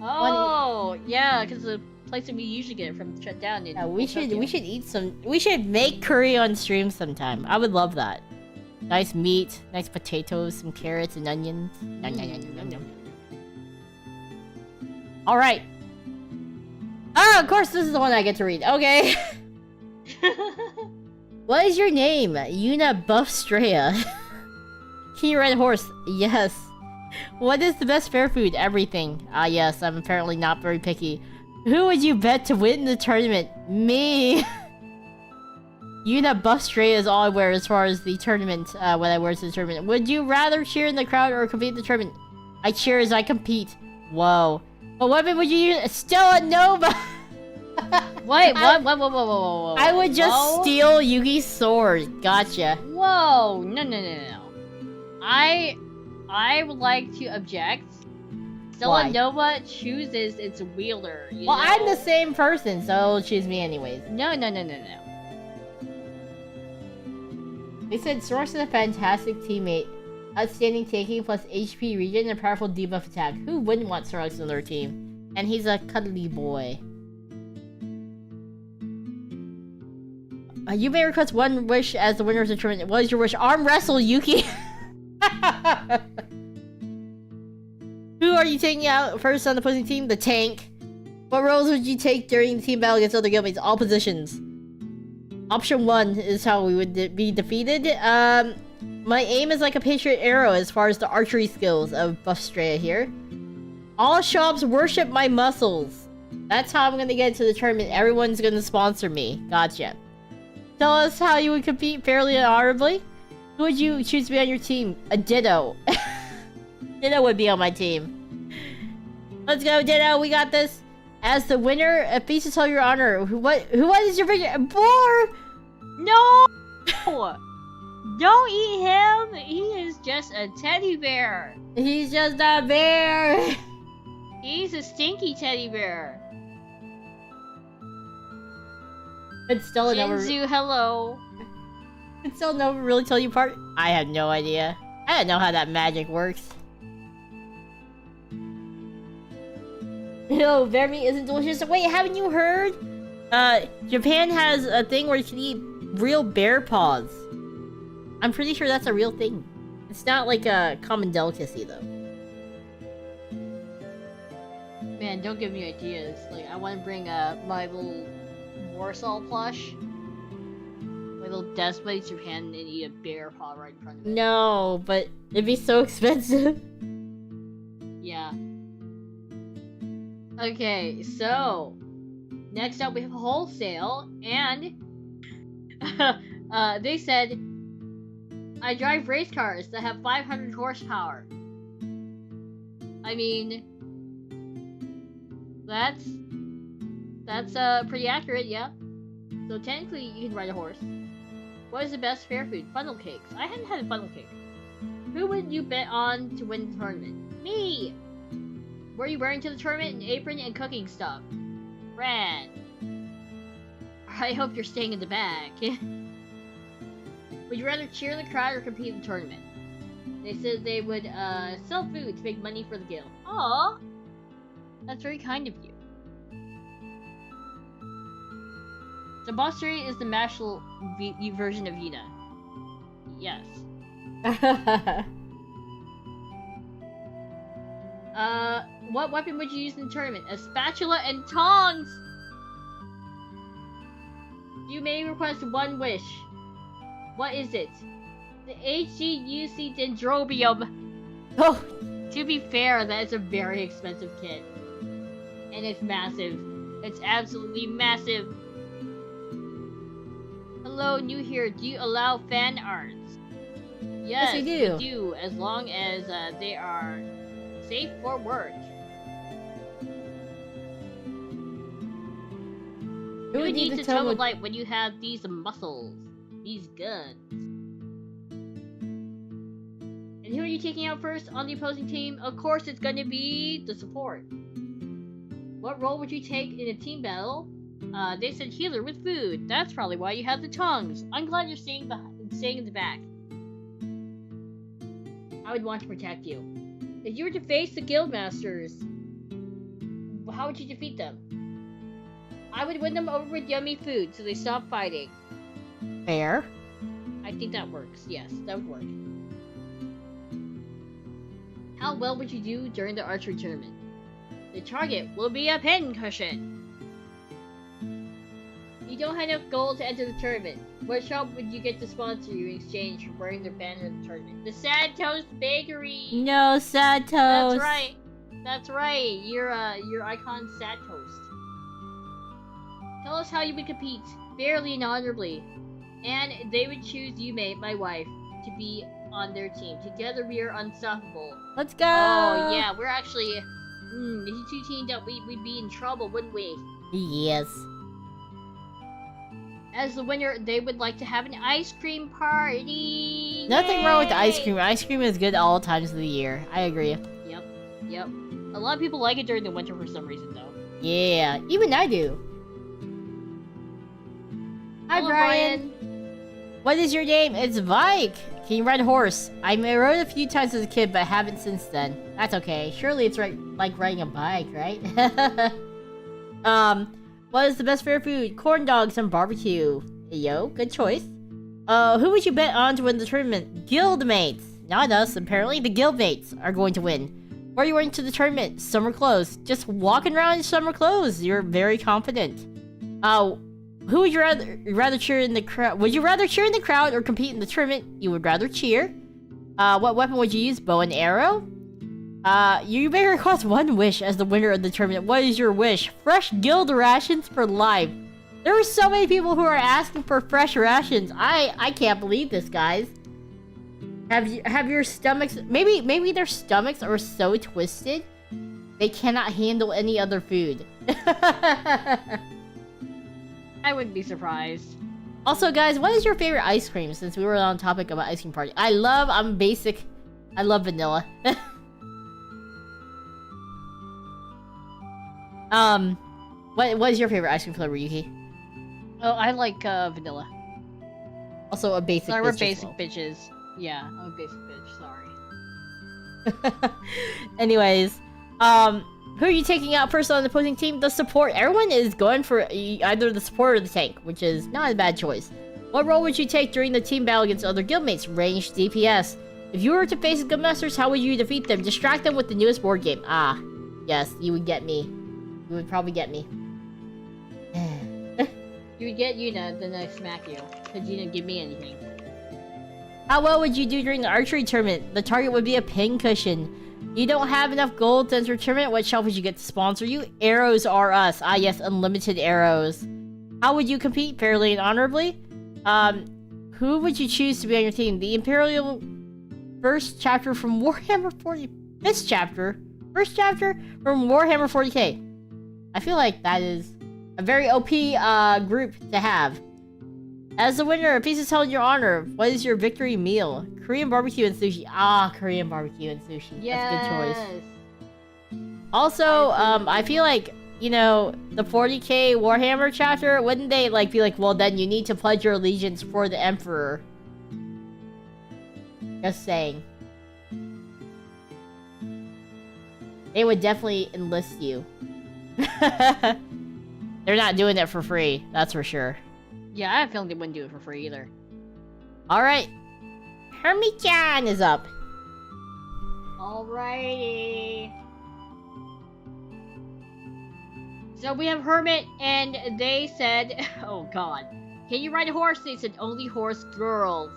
Oh, yeah, because the place that we usually get it from shut down. Yeah, we should eat some. We should make curry on stream sometime. I would love that. Nice meat, nice potatoes, some carrots and onions. All right. Oh, of course, this is the one I get to read. Okay. What is your name? Yuna Buffstrea. Can you ride a horse? Yes. What is the best fair food? Everything. Ah, yes, I'm apparently not very picky. Who would you bet to win the tournament? Me! Yuna Buffstrea is all I wear as far as the tournament, when I wear to the tournament. Would you rather cheer in the crowd or compete in the tournament? I cheer as I compete. Whoa. What weapon would you use? Stella Nova! Wait, whoa. I would just steal Yuki's sword. Gotcha. Whoa, no. I would like to object. Stella Nova chooses its wielder. You know? I'm the same person, so it'll choose me anyways. No. They said Source is a fantastic teammate. Outstanding taking plus HP regen and a powerful debuff attack. Who wouldn't want Soros on their team? And he's a cuddly boy. You may request one wish as the winner of the tournament. What is your wish? Arm wrestle, Yuki! Who are you taking out first on the opposing team? The tank. What roles would you take during the team battle against other guildmates? All positions. Option 1 is how we would be defeated. My aim is like a Patriot arrow as far as the archery skills of Buffstrea here. All shops worship my muscles. That's how I'm gonna get into the tournament. Everyone's gonna sponsor me. Gotcha. Tell us how you would compete fairly and honorably. Who would you choose to be on your team? A Ditto. Ditto would be on my team. Let's go, Ditto. We got this. As the winner, a feast to tell your honor. What is your vision? Boar! No! Don't eat him! He is just a teddy bear. He's just a bear. He's a stinky teddy bear. But still never. Shinzu, hello. But still never really tell you apart. I have no idea. I don't know how that magic works. No, bear meat isn't delicious. Wait, haven't you heard? Japan has a thing where you can eat real bear paws. I'm pretty sure that's a real thing. It's not like a common delicacy, though. Man, don't give me ideas. Like, I want to bring my little Warsaw plush. My little desk buddy to Japan and eat a bear paw right in front of it. No, but it'd be so expensive. Yeah. Okay, so next up we have wholesale, and they said, I drive race cars that have 500 horsepower. I mean, that's pretty accurate, yeah. So technically you can ride a horse. What is the best fair food? Funnel cakes. I haven't had a funnel cake. Who would you bet on to win the tournament? Me! What are you wearing to the tournament? An apron and cooking stuff. Ran. I hope you're staying in the back. Would you rather cheer the crowd or compete in the tournament? They said they would sell food to make money for the guild. Aww! That's very kind of you. The boss tree is the martial version of Yuna. Yes. What weapon would you use in the tournament? A spatula and tongs! You may request one wish. What is it? The HGUC Dendrobium. Oh! To be fair, that is a very expensive kit. And it's massive. It's absolutely massive. Hello, new here. Do you allow fan arts? Yes, we do. We do, as long as they are safe for work. Who would need to tell the light when you have these muscles? These guns. And who are you taking out first on the opposing team? Of course, it's going to be the support. What role would you take in a team battle? They said healer with food. That's probably why you have the tongues. I'm glad you're staying in the back. I would want to protect you. If you were to face the Guildmasters, how would you defeat them? I would win them over with yummy food so they stop fighting. Fair. I think that works. Yes, that would work. How well would you do during the archery tournament? The target will be a pincushion. You don't have enough gold to enter the tournament. What shop would you get to sponsor you in exchange for wearing their banner in the tournament? The Sad Toast Bakery! No, Sad Toast! That's right! That's right! Your icon Sad Toast. Tell us how you would compete, fairly and honorably. And they would choose Yume, my wife, to be on their team. Together we are unstoppable. Let's go! Oh yeah, we're actually... if you two teamed up, we'd be in trouble, wouldn't we? Yes. As the winner, they would like to have an ice cream party! Nothing wrong with the ice cream. Ice cream is good all times of the year. I agree. Yep. A lot of people like it during the winter for some reason, though. Yeah, even I do. Hi, Hello, Brian. What is your name? It's Vike. Can you ride a horse? I rode a few times as a kid, but haven't since then. That's okay. Surely it's like riding a bike, right? What is the best fair food? Corn dogs and barbecue. Yo, good choice. Who would you bet on to win the tournament? Guildmates. Not us. Apparently the Guildmates are going to win. Where are you wearing to the tournament? Summer clothes. Just walking around in summer clothes. You're very confident. Who would you rather cheer in the crowd? Would you rather cheer in the crowd or compete in the tournament? You would rather cheer. What weapon would you use? Bow and arrow? You may request one wish as the winner of the tournament. What is your wish? Fresh guild rations for life. There are so many people who are asking for fresh rations. I can't believe this, guys. Have your stomachs... Maybe their stomachs are so twisted they cannot handle any other food. I wouldn't be surprised. Also, guys, what is your favorite ice cream? Since we were on topic about ice cream party, I'm basic. I love vanilla. What is your favorite ice cream flavor, Yuki? Oh, I like vanilla. Also a basic. Sorry, we're bitch basic as well. bitches. Yeah, I'm a basic bitch. Sorry. Anyways, who are you taking out first on the opposing team? The support. Everyone is going for either the support or the tank, which is not a bad choice. What role would you take during the team battle against other guildmates? Ranged DPS. If you were to face Guildmasters, how would you defeat them? Distract them with the newest board game. Ah, yes, you would get me. You would probably get me. You would get Yuna, then I smack you. Because you didn't give me anything. How well would you do during the archery tournament? The target would be a pincushion. You don't have enough gold to enter a tournament. What shelf would you get to sponsor you? Arrows are us. Ah, yes, unlimited arrows. How would you compete? Fairly and honorably? Who would you choose to be on your team? The Imperial first chapter from Warhammer 40... This chapter? First chapter from Warhammer 40k. I feel like that is a very OP group to have. As the winner, a piece is held in your honor. What is your victory meal? Korean barbecue and sushi. Ah, Korean barbecue and sushi. Yes. That's a good choice. Also, I feel like, you know, the 40k Warhammer chapter, wouldn't they like be like, well then you need to pledge your allegiance for the Emperor? Just saying. They would definitely enlist you. They're not doing it for free, that's for sure. Yeah, I have a feeling they wouldn't do it for free either. Alright. Hermie-chan is up. Alrighty. So we have Hermit, and they said, oh god. Can you ride a horse? They said only horse girls.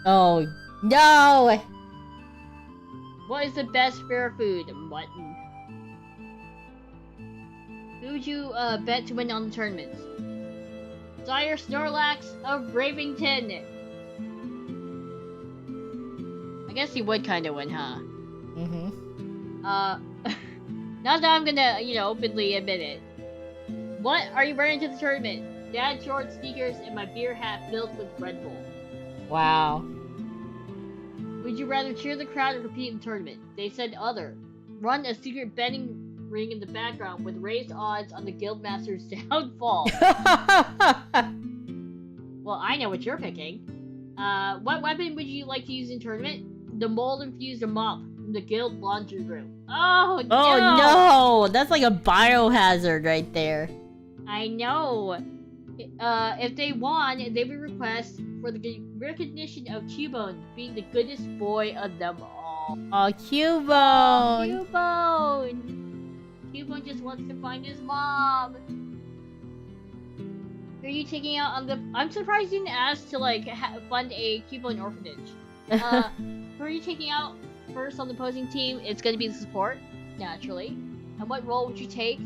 Oh, no! What is the best fair food? Mutton. Who would you bet to win on the tournament? Sire Snorlax of Bravington. I guess he would kind of win, huh? Mm-hmm. Now that I'm gonna, you know, openly admit it. What are you wearing to the tournament? Dad short sneakers and my beer hat filled with Red Bull. Wow. Would you rather cheer the crowd or compete in the tournament? They said other. Run a secret betting ring in the background with raised odds on the Guildmaster's downfall. Well, I know what you're picking. What weapon would you like to use in tournament? The mold-infused mop from the Guild laundry room. Oh, no! Oh, no! That's like a biohazard right there. I know. If they won, they would request for the recognition of Cubone being the goodest boy of them all. Oh, Cubone! Cubone! Cubone just wants to find his mom. Who are you taking out on the... I'm surprised you didn't ask to, like, fund a Cubone orphanage. Who are you taking out first on the opposing team? It's gonna be the support, naturally. And what role would you take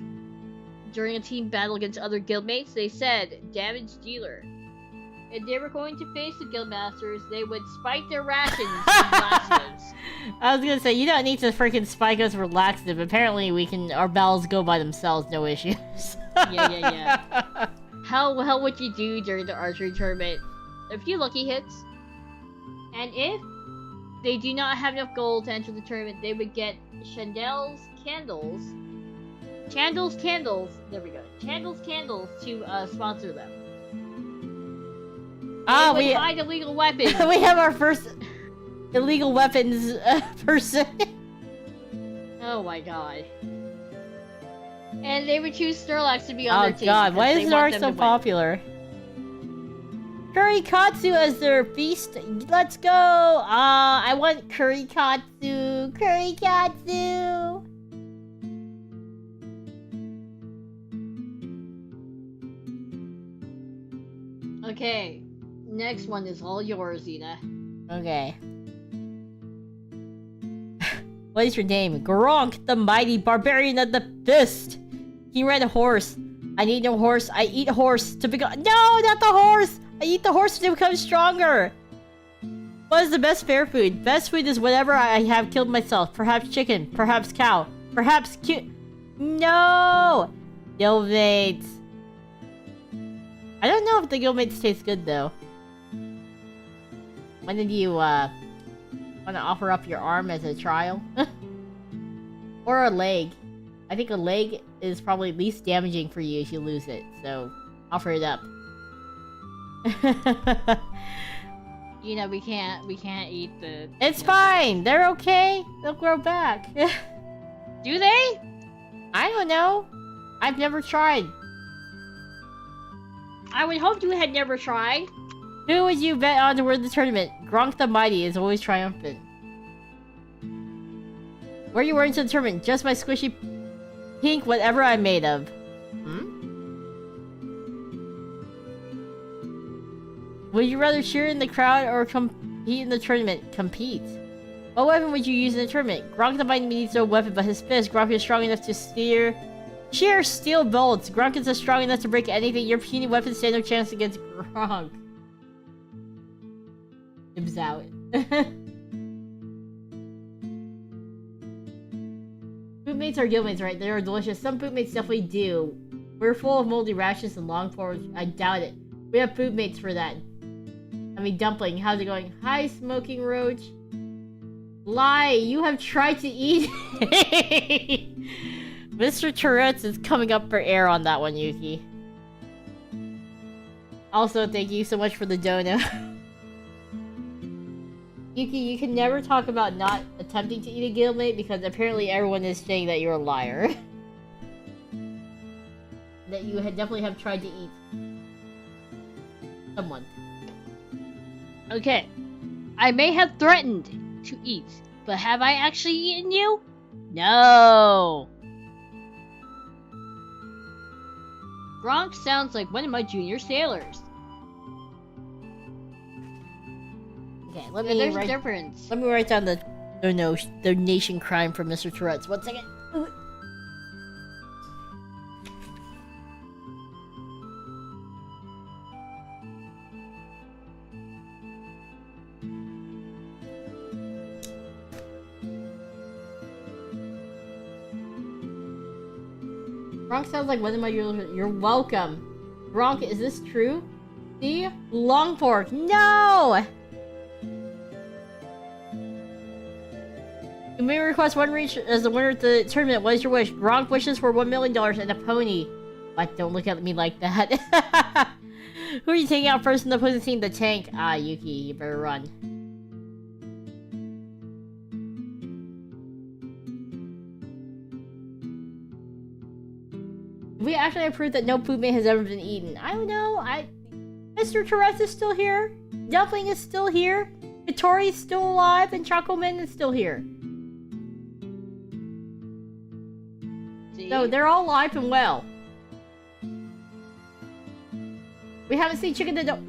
during a team battle against other guildmates? They said, damage dealer. If they were going to face the Guildmasters, they would spike their rations with laxatives. I was gonna say, you don't need to freaking spike us for laxative. Apparently we can, our battles go by themselves, no issues. Yeah. How well would you do during the archery tournament? A few lucky hits. And if they do not have enough gold to enter the tournament, they would get Chandel's candles. Candles, there we go. Candles to sponsor them. We hide illegal weapons. We have our first illegal weapons person. Oh my god. And they would choose Snorlax to be on their team. Oh god, why is Snorlax so popular? Kurikatsu as their feast. Let's go! I want Kurikatsu. Kurikatsu! Okay. Next one is all yours, Yuna. Okay. What is your name? Gronk, the mighty barbarian of the fist. He ran a horse. I need no horse. I eat horse to become— No, not the horse! I eat the horse to become stronger. What is the best fair food? Best food is whatever I have killed myself. Perhaps chicken. Perhaps cow. Perhaps No! Guildmates. I don't know if the Guildmates taste good, though. When did you, want to offer up your arm as a trial? Or a leg. I think a leg is probably least damaging for you if you lose it, so offer it up. You know, we can't eat the... It's fine! They're okay! They'll grow back. Do they? I don't know. I've never tried. I would hope you had never tried. Who would you bet on to win the tournament? Gronk the Mighty is always triumphant. What are you wearing to the tournament? Just my squishy pink whatever I'm made of. Would you rather cheer in the crowd or compete in the tournament? Compete. What weapon would you use in the tournament? Gronk the Mighty needs no weapon but his fist. Gronk is strong enough to shear steel bolts. Gronk is strong enough to break anything. Your puny weapons stand no chance against Gronk. Dibs out. Foodmates are guildmates, right? They are delicious. Some foodmates definitely do. We're full of moldy rashes and long forwards. I doubt it. We have foodmates for that. I mean, Dumpling, how's it going? Hi, Smoking Roach. Lie, you have tried to eat. Mr. Tourette's is coming up for air on that one, Yuki. Also, thank you so much for the dono. Yuki, you can never talk about not attempting to eat a guildmate because apparently everyone is saying that you're a liar. That you definitely have tried to eat someone. Okay. I may have threatened to eat, but have I actually eaten you? No. Gronk sounds like one of my junior sailors. Okay, there's a difference. Let me write down the donation crime for Mr. Tourette's. 1 second. Gronk sounds like one of my You're welcome. Gronk, is this true? See? Long fork. No! You may request one reach as the winner of the tournament. What is your wish? Gronk wishes for $1 million and a pony. What? Don't look at me like that. Who are you taking out first in the opposing team? The tank. Ah, Yuki, you better run. We actually have proof that no foodmate has ever been eaten. I don't know. Mr. Tourette's is still here. Dumpling is still here. Katori's still alive, and Chocoman is still here. See? So they're all alive and well. We haven't seen Chicken Adobo,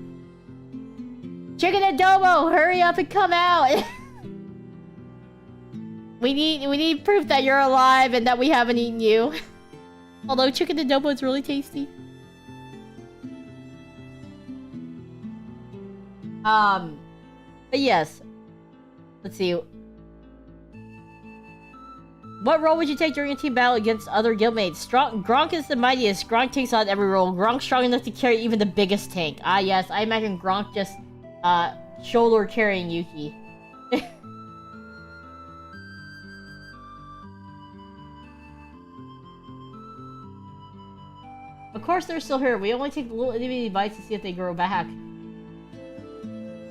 hurry up and come out. we need proof that you're alive and that we haven't eaten you. Although chicken adobo is really tasty. But yes. Let's see. What role would you take during a team battle against other guildmates? Gronk is the mightiest. Gronk takes on every role. Gronk's strong enough to carry even the biggest tank. Ah, yes. I imagine Gronk just, shoulder carrying Yuki. Of course they're still here. We only take the little itty-bitty bites to see if they grow back.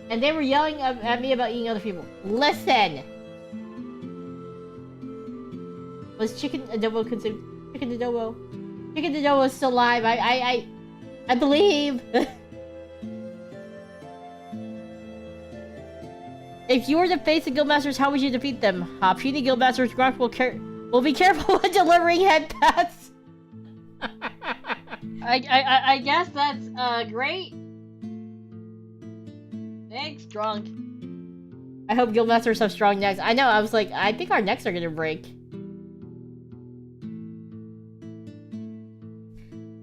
And they were yelling at me about eating other people. Listen! Was Chicken Adobo consumed? Chicken Adobo. Chicken Adobo is still alive. I believe. If you were to face the Guildmasters, how would you defeat them? Puny Guildmasters, Gronk will be careful when delivering head pats. I guess that's great. Thanks, Gronk. I hope Guildmasters have strong necks. I know, I was like, I think our necks are gonna break.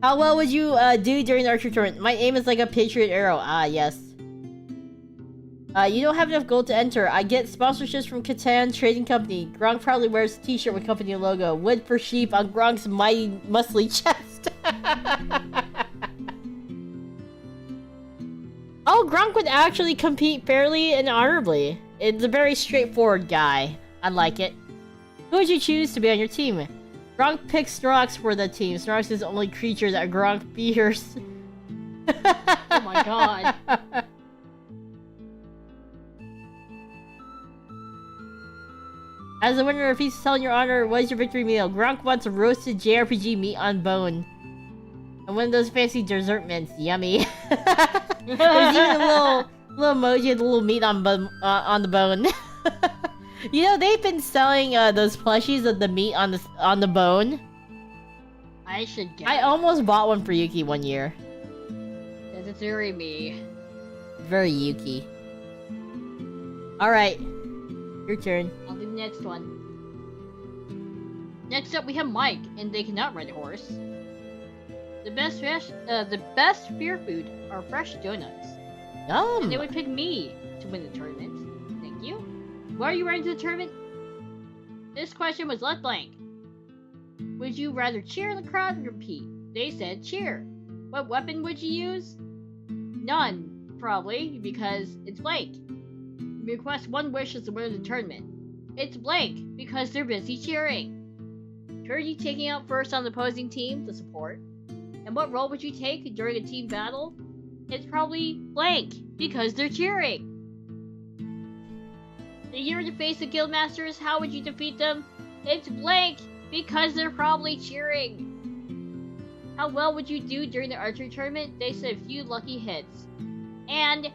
How well would you do during the archery tournament? My aim is like a Patriot arrow. Ah, yes. You don't have enough gold to enter. I get sponsorships from Catan Trading Company. Gronk probably wears a t-shirt with company logo. Wood for sheep on Gronk's mighty, muscly chest. Oh, Gronk would actually compete fairly and honorably. It's a very straightforward guy. I like it. Who would you choose to be on your team? Gronk picks Snorlax for the team. Snorlax is the only creature that Gronk fears. Oh my god. As a winner of Feast Tell in your honor, what is your victory meal? Gronk wants roasted JRPG meat on bone. And one of those fancy dessert mints. Yummy. There's even a little emoji of the little meat on the bone. You know, they've been selling those plushies of the meat on the bone. I should get I it. almost bought one for Yuki one year. Because it's very me. Very Yuki. Alright. Your turn. I'll do the next one. Next up, we have Mike, and they cannot ride a horse. The best fear food are fresh donuts. Yum! And they would pick me to win the tournament. Thank you. Why are you riding to the tournament? This question was left blank. Would you rather cheer in the crowd or repeat? They said cheer. What weapon would you use? None, probably, because it's blank. Request one wish as the winner of the tournament. It's blank, because they're busy cheering. Who are you taking out first on the opposing team? The support. And what role would you take during a team battle? It's probably blank, because they're cheering. If you were to face the Guildmasters, how would you defeat them? It's blank, because they're probably cheering. How well would you do during the archery tournament? They said a few lucky hits. And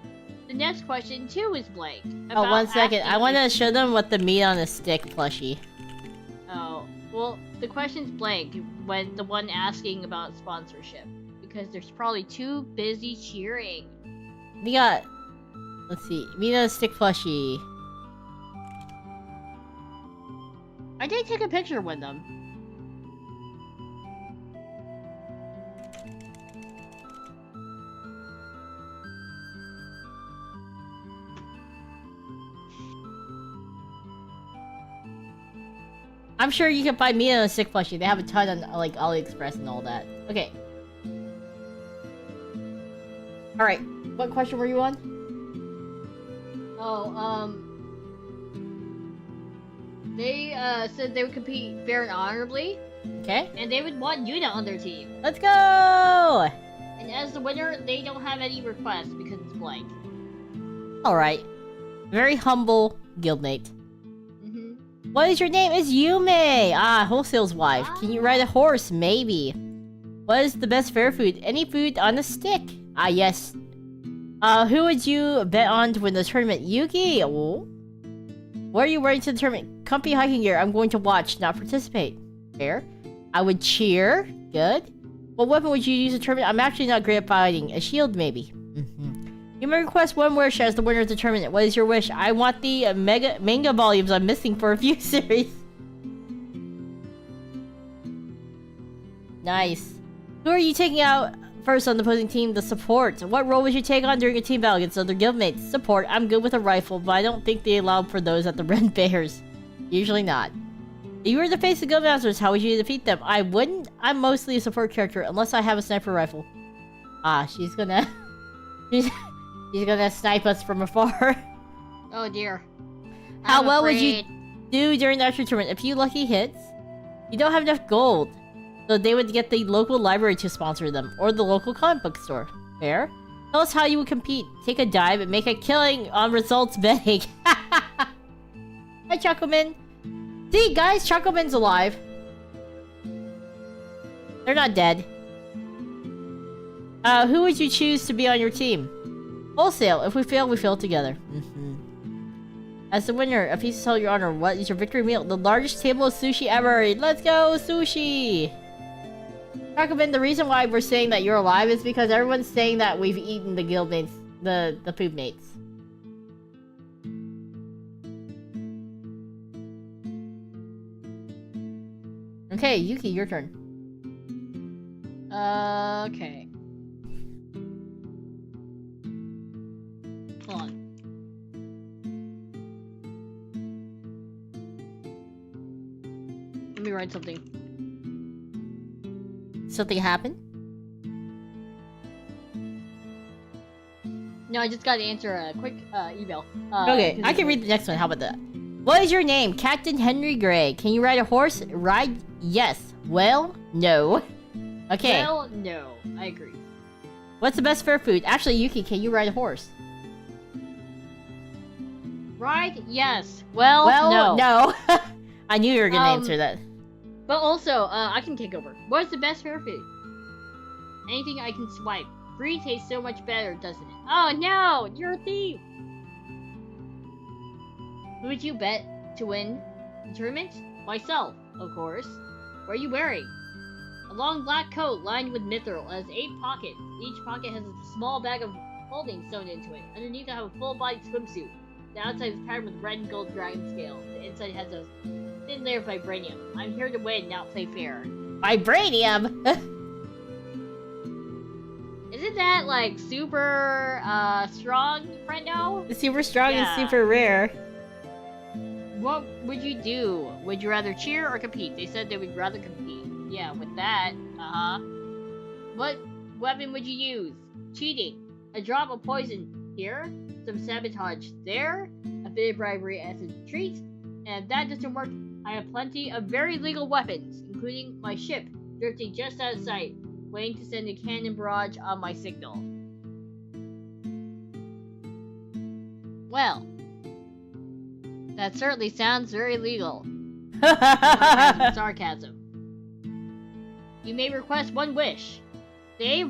the next question, too, is blank. Oh, 1 second. I want to show them what the meat on a stick plushie. Oh, well, the question's blank when the one asking about sponsorship. Because they're probably too busy cheering. We got... Let's see. Meat on a stick plushie. I did take a picture with them. I'm sure you can find meat on a stick plushie. They have a ton on like AliExpress and all that. Okay. Alright. What question were you on? Oh, they said they would compete fair and honorably. Okay. And they would want Yuna on their team. Let's go! And as the winner, they don't have any requests because it's blank. Alright. Very humble guildmate. Mm-hmm. What is your name? It's Yume! Ah, Wholesale's wife. Can you ride a horse? Maybe. What is the best fair food? Any food on a stick. Ah, yes. Who would you bet on to win the tournament? Yuki! Oh. What are you wearing to the tournament? Comfy hiking gear. I'm going to watch, not participate. Fair. I would cheer. Good. What weapon would you use in the tournament? I'm actually not great at fighting. A shield, maybe. You may request one wish as the winner of the tournament. What is your wish? I want the manga volumes I'm missing for a few series. Nice. Who are you taking out first on the opposing team? The support. What role would you take on during a team battle against other guildmates? Support. I'm good with a rifle, but I don't think they allow for those at the Red Bears. Usually not. If you were to face the Guildmasters, how would you defeat them? I wouldn't. I'm mostly a support character, unless I have a sniper rifle. Ah, she's gonna... she's gonna snipe us from afar. Oh dear. How well would you do during the archery tournament? A few lucky hits? You don't have enough gold. So they would get the local library to sponsor them, or the local comic book store. Fair? Tell us how you would compete. Take a dive and make a killing on results betting. Hi, Chuckleman. See, guys, Chuckleman's alive. They're not dead. Who would you choose to be on your team? Wholesale. If we fail, we fail together. As the winner, a piece to tell your honor. What is your victory meal? The largest table of sushi ever. Let's go, sushi! Chuckleman, the reason why we're saying that you're alive is because everyone's saying that we've eaten the guildmates, the food mates. Okay, Yuki, your turn. Okay. Hold on. Let me write something. Something happened? No, I just gotta answer a quick email. Okay, I can read the next one. How about that? What is your name? Captain Henry Gray. Can you ride a horse? Ride? Yes. Well, no. Okay. Well, no. I agree. What's the best fair food? Actually, Yuki, can you ride a horse? Ride? Yes. Well, no. I knew you were gonna answer that. But also, I can take over. What's the best fair food? Anything I can swipe. Free tastes so much better, doesn't it? Oh no! You're a thief! Who would you bet to win the tournament? Myself, of course. What are you wearing? A long black coat lined with mithril has 8 pockets. Each pocket has a small bag of holding sewn into it. Underneath I have a full-bodied swimsuit. The outside is patterned with red and gold dragon scales. The inside has a thin layer of vibranium. I'm here to win, not play fair. Vibranium? Isn't that, like, super, strong, friendo? Super strong Yeah. and super rare. What would you do? Would you rather cheer or compete? They said they would rather compete. Yeah, with that, What weapon would you use? Cheating. A drop of poison here. Some sabotage there. A bit of bribery as a treat. And if that doesn't work, I have plenty of very legal weapons, including my ship, drifting just out of sight, waiting to send a cannon barrage on my signal. Well, that certainly sounds very legal. Sarcasm. You may request one wish. They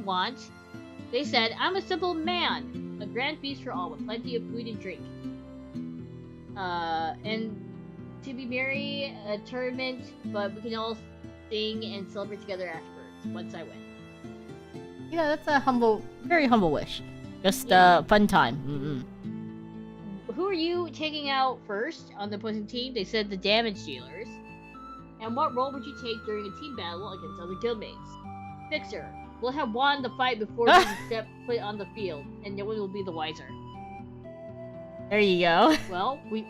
said, I'm a simple man. A grand feast for all with plenty of food and drink. And to be merry, a tournament, but we can all sing and celebrate together afterwards, once I win. Yeah, that's a very humble wish. Just fun time. Who are you taking out first on the opposing team? They said the damage dealers. And what role would you take during a team battle against other guildmates? Fixer. We'll have won the fight before we step foot on the field, and no one will be the wiser. There you go. Well, we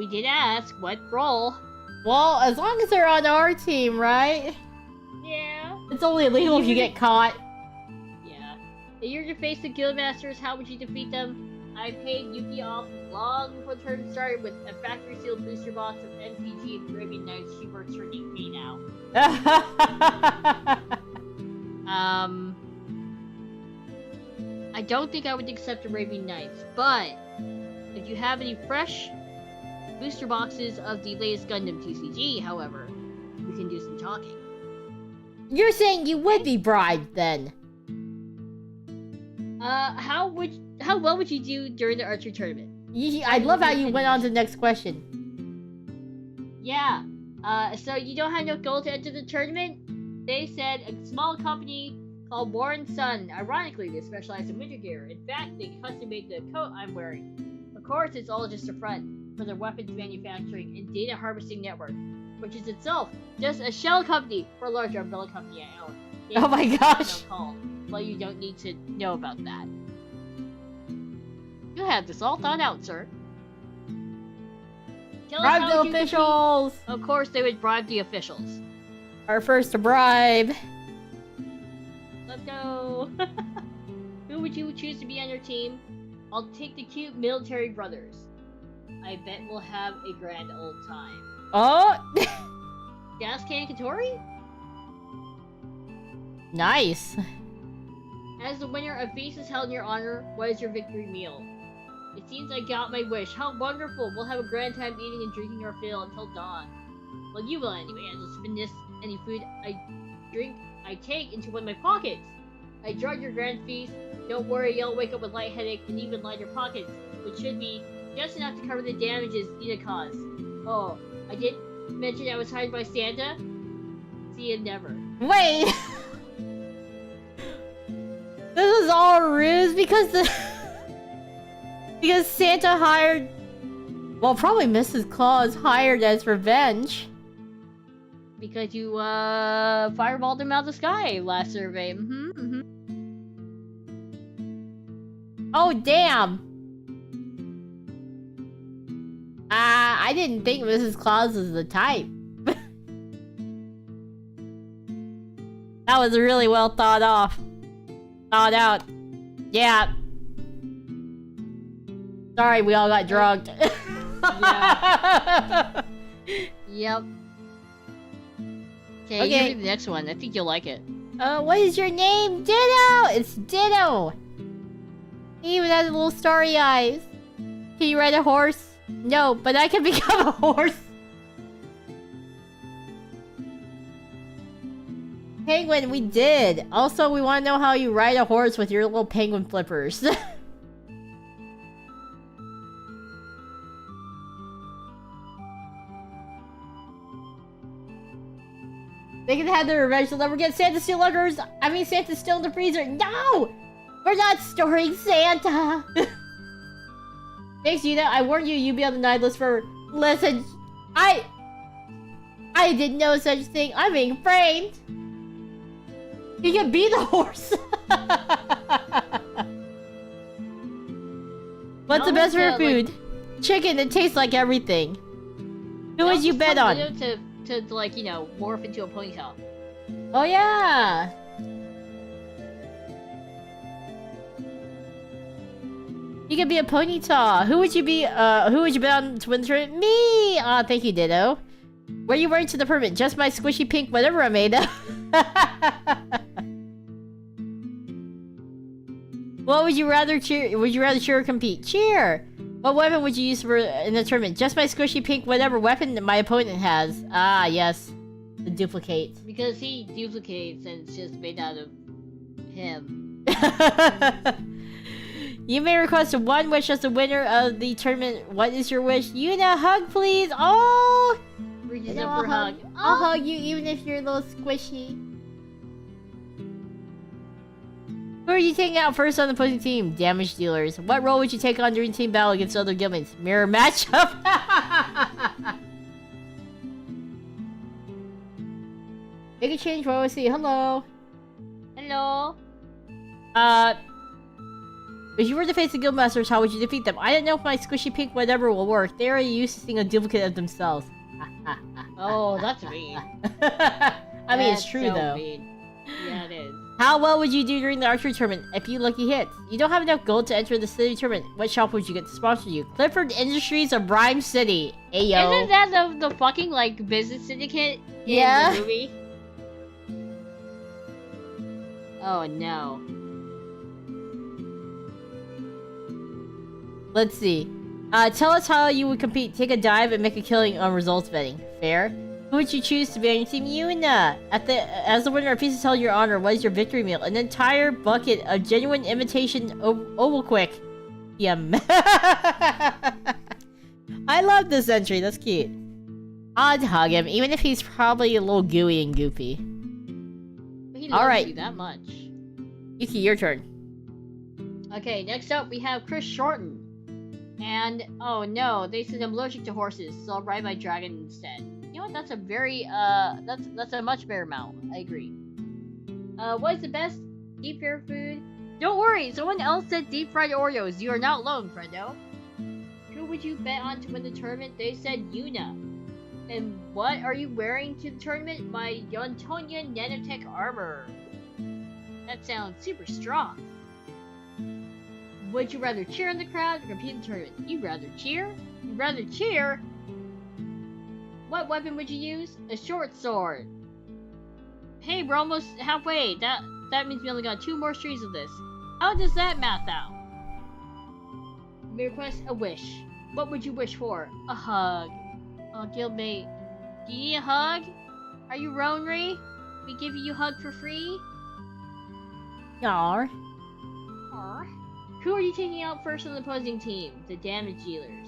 did ask what role. Well, as long as they're on our team, right? Yeah. It's only illegal if you get caught. Yeah. If you're to face the guildmasters, how would you defeat them? I paid Yuki off long before the tournament started with a factory sealed booster box of NPG and Arabian Nights. She works for me now. I don't think I would accept Arabian Nights, but if you have any fresh booster boxes of the latest Gundam TCG, however, we can do some talking. You're saying you would be bribed then? How well would you do during the archery tournament? I love how you went on to the next question. Yeah. So you don't have enough gold to enter the tournament? They said a small company called Warren Sun. Ironically, they specialize in winter gear. In fact, they custom made the coat I'm wearing. Of course, it's all just a front for their weapons manufacturing and data harvesting network, which is itself just a shell company for a larger umbrella company I own. Oh my gosh! Well, you don't need to know about that. You have this all thought out, sir. Bribe the officials! Of course, they would bribe the officials. Our first to bribe. Let's go. Who would you choose to be on your team? I'll take the cute military brothers. I bet we'll have a grand old time. Oh! Gas Can Katori? Nice. As the winner, a feast is held in your honor. What is your victory meal? It seems I got my wish. How wonderful! We'll have a grand time eating and drinking our fill until dawn. Well, you will anyway. I'll just finish any food I take into one of my pockets. I drug your grand feast. Don't worry, you'll wake up with light headache and even lighter pockets, which should be just enough to cover the damages Ina caused. Oh, I did mention I was hired by Santa? See you never. Wait! This is all a ruse because because Santa hired... Well, probably Mrs. Claus hired as revenge. Because you, fireballed him out of the sky last survey. Oh, damn! I didn't think Mrs. Claus was the type. That was really well thought out. Yeah. Sorry, we all got drugged. Yeah. Yep. Okay, give me the next one. I think you'll like it. What is your name? Ditto! It's Ditto! He even has little starry eyes. Can you ride a horse? No, but I can become a horse. Penguin, we did. Also, we want to know how you ride a horse with your little penguin flippers. They can have their revenge. They'll never get Santa still lockers. I mean, Santa's still in the freezer. No! We're not storing Santa. Thanks, Yuna. I warned you you'd be on the 9 list for... Listen, I didn't know such a thing. I'm being framed. You can be the horse. What's the best for food? Like... Chicken. It tastes like everything. Who would you bet on? To like, you know, morph into a ponytail. Oh yeah. You could be a ponytail. Who would you be? Who would you bet on to win the tournament? Me. Aw, thank you, Ditto. What are you wearing to the permit? Just my squishy pink whatever I made of. What would you rather cheer? Would you rather cheer or compete? Cheer. What weapon would you use for in the tournament? Just my squishy pink whatever weapon my opponent has. Ah, yes. The duplicate. Because he duplicates and it's just made out of him. You may request one wish as the winner of the tournament. What is your wish? Yuna, hug please! Oh! Reaches up for a hug. I'll hug you even if you're a little squishy. Who are you taking out first on the opposing team? Damage dealers. What role would you take on during team battle against other guildmates? Mirror matchup? Make a change while I see. Hello. Hello. If you were to face the guildmasters, how would you defeat them? I don't know if my squishy pink whatever will work. They are used to seeing a duplicate of themselves. Oh, that's mean. I mean, it's true so though. Mean. Yeah, it is. How well would you do during the archery tournament? A few lucky hits. You don't have enough gold to enter the city tournament. What shop would you get to sponsor you? Clifford Industries of Rhyme City. Ayo. Isn't that the fucking like business syndicate in the movie? Oh no. Let's see. Tell us how you would compete. Take a dive and make a killing on results betting. Fair? Who would you choose to be on your team? Yuna! As the winner of Pieces Held Your Honor, what is your victory meal? An entire bucket of genuine imitation oval quick. Yum. I love this entry. That's cute. I'd hug him, even if he's probably a little gooey and goofy. He loves you that much. Yuki, your turn. Okay, next up we have Chris Shorten. And, oh no, they said I'm allergic to horses, so I'll ride my dragon instead. You know what, that's a very, that's a much better mount. I agree. What is the best deep fried food? Don't worry, someone else said deep fried Oreos. You are not alone, friendo. Who would you bet on to win the tournament? They said Yuna. And what are you wearing to the tournament? My Yontonia nanotech armor. That sounds super strong. Would you rather cheer in the crowd or compete in the tournament? You'd rather cheer? You'd rather cheer? What weapon would you use? A short sword. Hey, we're almost halfway. That means we only got 2 more streams of this. How does that math out? You may request a wish. What would you wish for? A hug. Oh, guildmate. Do you need a hug? Are you Ronry? We give you a hug for free? Yar. Aww. Who are you taking out first on the opposing team? The damage dealers.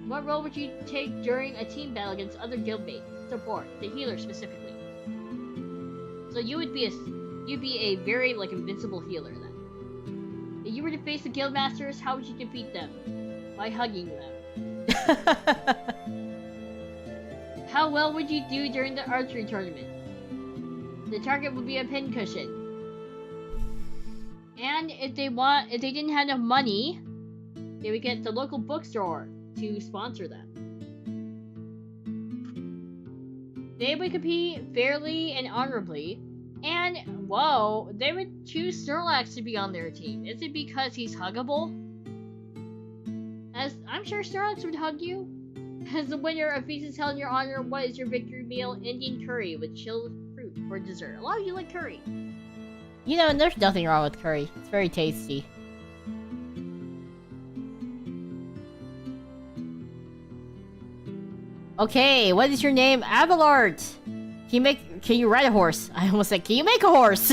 What role would you take during a team battle against other guildmates? Support, the healer specifically. So you'd be a very like invincible healer then. If you were to face the guildmasters, how would you defeat them? By hugging them. How well would you do during the archery tournament? The target would be a pincushion. And if they didn't have enough money, they would get the local bookstore to sponsor them. They would compete fairly and honorably, and whoa, they would choose Snorlax to be on their team. Is it because he's huggable? As I'm sure Snorlax would hug you. As the winner of Feasts Held in Your Honor, what is your victory meal? Indian curry with chilled fruit for dessert. A lot of you like curry. You know, there's nothing wrong with curry. It's very tasty. Okay, what is your name? Duolvlart. Can you ride a horse? I almost said, can you make a horse?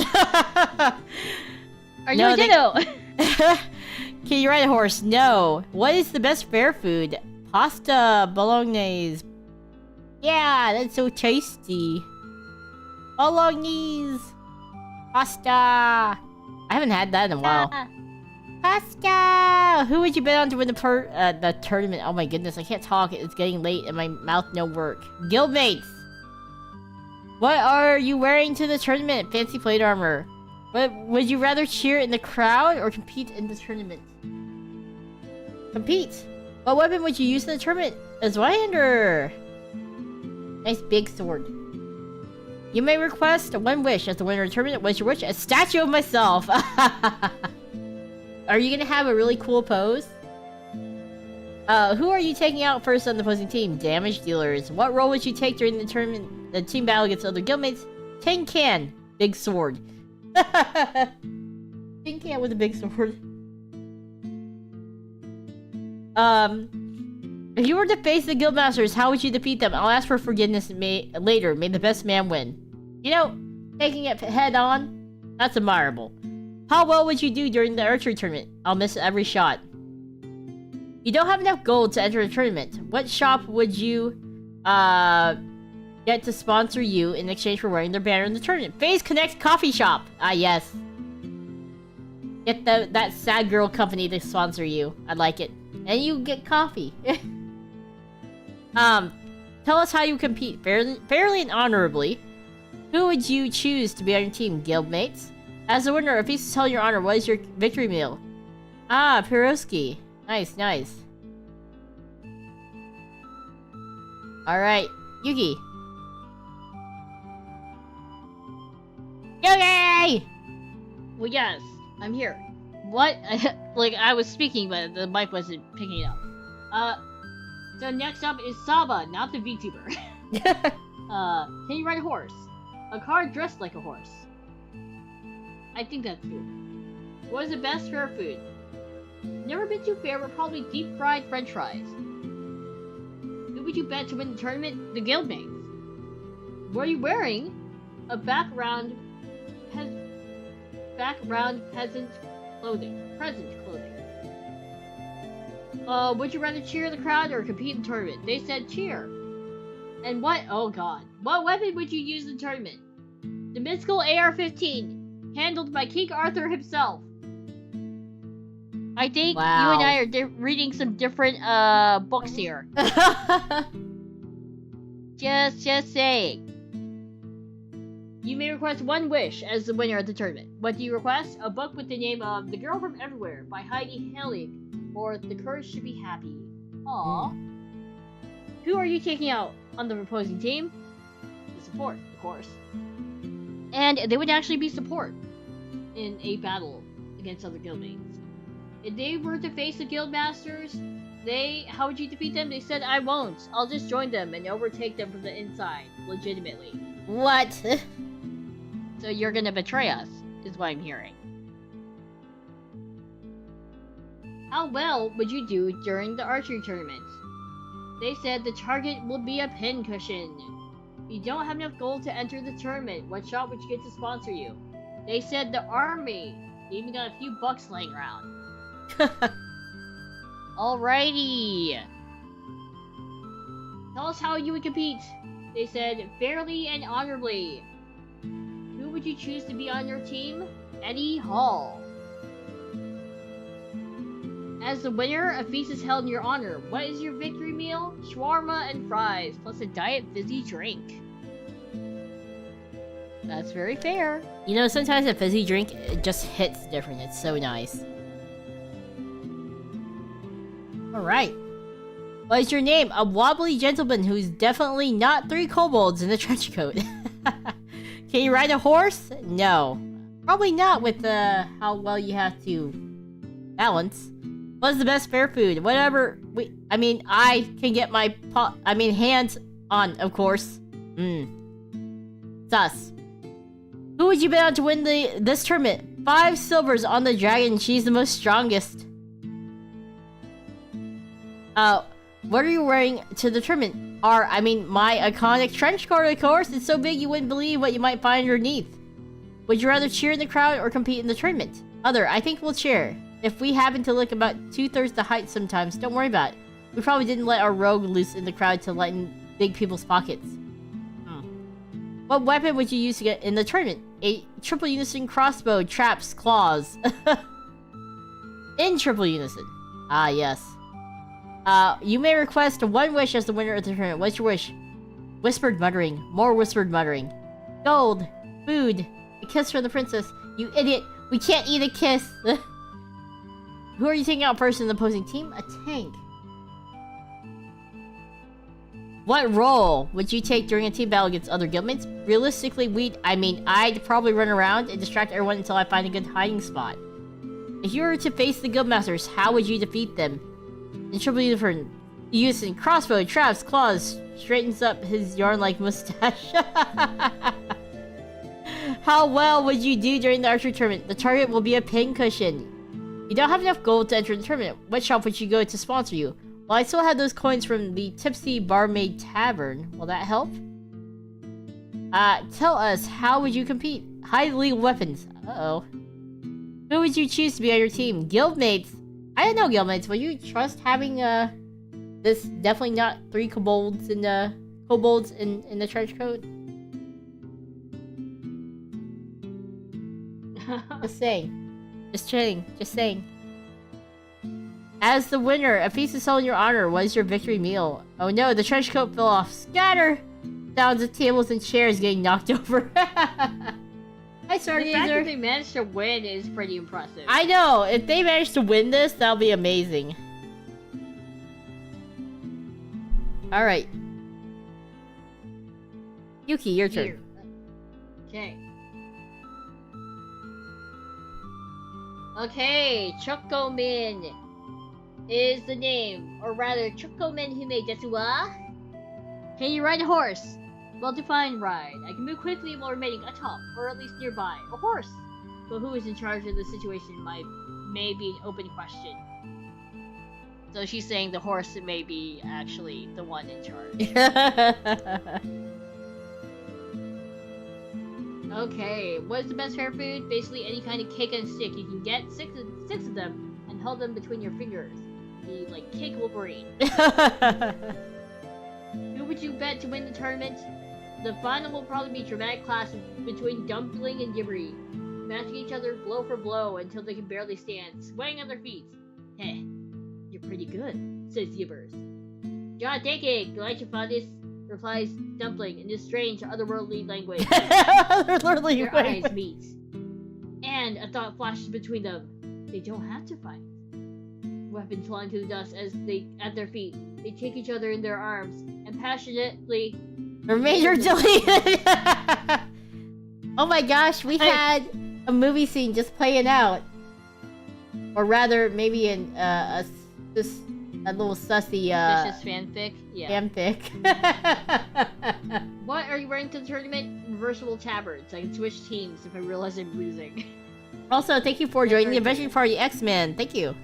Are you a ditto? Can you ride a horse? No. What is the best fair food? Pasta bolognese. Yeah, that's so tasty. Bolognese. Pasta. I haven't had that in a while. Pasta. Who would you bet on to win the tournament? Oh my goodness, I can't talk. It's getting late and my mouth no work. Guildmates. What are you wearing to the tournament? Fancy plate armor. But would you rather cheer in the crowd or compete in the tournament? Compete. What weapon would you use in the tournament? A Zweihander. Nice big sword. You may request one wish as the winner of the tournament. What's your wish? A statue of myself. Are you gonna have a really cool pose? Who are you taking out first on the opposing team? Damage dealers. What role would you take during the tournament? The team battle against other guildmates? Tin can. Big sword. Tin can with a big sword. If you were to face the guildmasters, how would you defeat them? I'll ask for forgiveness later. May the best man win. You know, taking it head on, that's admirable. How well would you do during the archery tournament? I'll miss every shot. You don't have enough gold to enter the tournament. What shop would you get to sponsor you in exchange for wearing their banner in the tournament? FaZe Connect Coffee Shop. Ah, yes. Get that sad girl company to sponsor you. I like it. And you get coffee. Tell us how you compete fairly and honorably. Who would you choose to be on your team? Guildmates? As the winner, a feast to tell your honor, what is your victory meal? Ah, pierogi. Nice, nice. Alright, Yuki. Yuki! Well, yes, I'm here. What? Like, I was speaking, but the mic wasn't picking it up. So next up is Saba, not the Vtuber. Can you ride a horse? A car dressed like a horse. I think that's good. What is the best fair food? Never been too fair, but probably deep fried french fries. Who would you bet to win the tournament? The Guildmates. What are you wearing? A background peasant clothing. Would you rather cheer the crowd or compete in the tournament? They said cheer. And what? Oh god. What weapon would you use in the tournament? The mythical AR-15, handled by King Arthur himself. I think you and I are reading some different books here. Just saying. You may request one wish as the winner of the tournament. What do you request? A book with the name of The Girl from Everywhere by Heidi Helig, or The Courage to Be Happy. Aww. Who are you taking out on the opposing team? The support, of course. And they would actually be support in a battle against other guildmates. If they were to face the guildmasters, how would you defeat them? They said, I won't. I'll just join them and overtake them from the inside, legitimately. What? So you're gonna betray us, is what I'm hearing. How well would you do during the archery tournament? They said the target will be a pincushion. You don't have enough gold to enter the tournament. What shop would you get to sponsor you? They said the army. They even got a few bucks laying around. Alrighty. Tell us how you would compete. They said fairly and honorably. Who would you choose to be on your team? Eddie Hall. As the winner, a feast is held in your honor. What is your victory meal? Shawarma and fries, plus a diet fizzy drink. That's very fair. You know, sometimes a fizzy drink, it just hits different. It's so nice. Alright. What is your name? A wobbly gentleman who's definitely not 3 kobolds in a trench coat. Can you ride a horse? No. Probably not with how well you have to balance. What's the best fair food? Whatever I can get my hands on, of course. Sus. Who would you bet on to win this tournament? 5 silvers on the dragon. She's the most strongest. What are you wearing to the tournament? My iconic trench coat, of course. It's so big you wouldn't believe what you might find underneath. Would you rather cheer in the crowd or compete in the tournament? I think we'll cheer. If we happen to look about 2/3 the height sometimes, don't worry about it. We probably didn't let our rogue loose in the crowd to lighten big people's pockets. What weapon would you use to get in the tournament? A triple unison crossbow, traps, claws. In triple unison. Ah, yes. You may request one wish as the winner of the tournament. What's your wish? Whispered muttering. More whispered muttering. Gold. Food. A kiss from the princess. You idiot. We can't eat a kiss. Who are you taking out first in the opposing team? A tank. What role would you take during a team battle against other guildmates? Realistically, I'd probably run around and distract everyone until I find a good hiding spot. If you were to face the guildmasters, how would you defeat them? In triple uniform, using crossbow, traps, claws, straightens up his yarn-like mustache. How well would you do during the archery tournament? The target will be a pincushion. You don't have enough gold to enter the tournament. What shop would you go to sponsor you? Well, I still have those coins from the Tipsy Barmaid Tavern. Will that help? Tell us, how would you compete? Hide illegal weapons. Uh-oh. Who would you choose to be on your team? Guildmates. I don't know, Guildmates. Will you trust having, this definitely not 3 kobolds in the trench coat? Just saying. Just saying. As the winner, a feast is held in your honor. What is your victory meal? Oh no, the trench coat fell off. Scatter! Sounds of tables and chairs getting knocked over. Hi, Stargazer. The fact that they managed to win is pretty impressive. I know. If they manage to win this, that'll be amazing. Alright. Yuki, your turn. Here. Okay. Okay, Chocomin is the name, or rather, Chocomin Hime desu wa? Can you ride a horse? Well-defined ride. I can move quickly while remaining atop, or at least nearby. A horse! But who is in charge of the situation may be an open question. So she's saying the horse may be actually the one in charge. Okay, what is the best fair food? Basically any kind of cake and stick. You can get six of them and hold them between your fingers. Be like Cake Wolverine. Who would you bet to win the tournament? The final will probably be dramatic clash between Dumpling and Gibbery, matching each other blow for blow until they can barely stand, swaying on their feet. Heh, you're pretty good, says Vtubers. God take it, glad you found this, replies Dumpling in this strange, otherworldly language. Their eyes meet, and a thought flashes between them. They don't have to fight. Weapons flying to the dust at their feet. They take each other in their arms and passionately. Major deleted. Oh my gosh, we had a movie scene just playing out, or rather, maybe in a little sussy vicious fanfic. Yeah. Fanfic. What are you wearing to the tournament? Reversible tabards. I can switch teams if I realize I'm losing. Also, thank you for joining the Adventure Party X-Men. Thank you.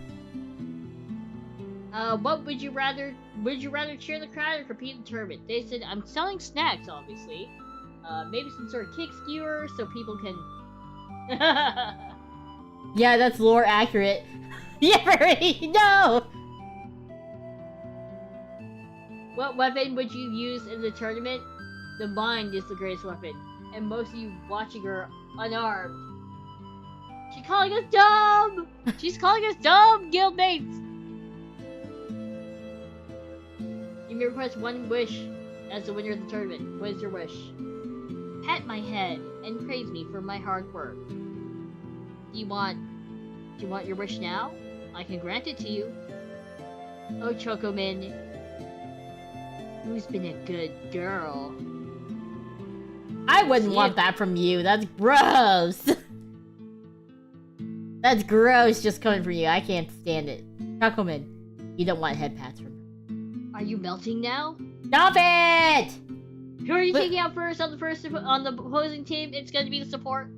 What would you rather? Would you rather cheer the crowd or compete in the tournament? They said, I'm selling snacks, obviously. Maybe some sort of cake skewer so people can... Yeah, that's lore accurate. Yeah, no! What weapon would you use in the tournament? The mind is the greatest weapon, and most of you watching are unarmed. She's calling us dumb! She's calling us dumb, guildmates! You may request one wish as the winner of the tournament. What is your wish? Pat my head and praise me for my hard work. Do you want your wish now? I can grant it to you. Oh, Chocomin, who's been a good girl? I wouldn't want that from you. That's gross. That's gross just coming from you. I can't stand it. Chocomin, you don't want head pats from me. Are you melting now? Stop it! Who are you taking out first on the opposing team? It's going to be the support.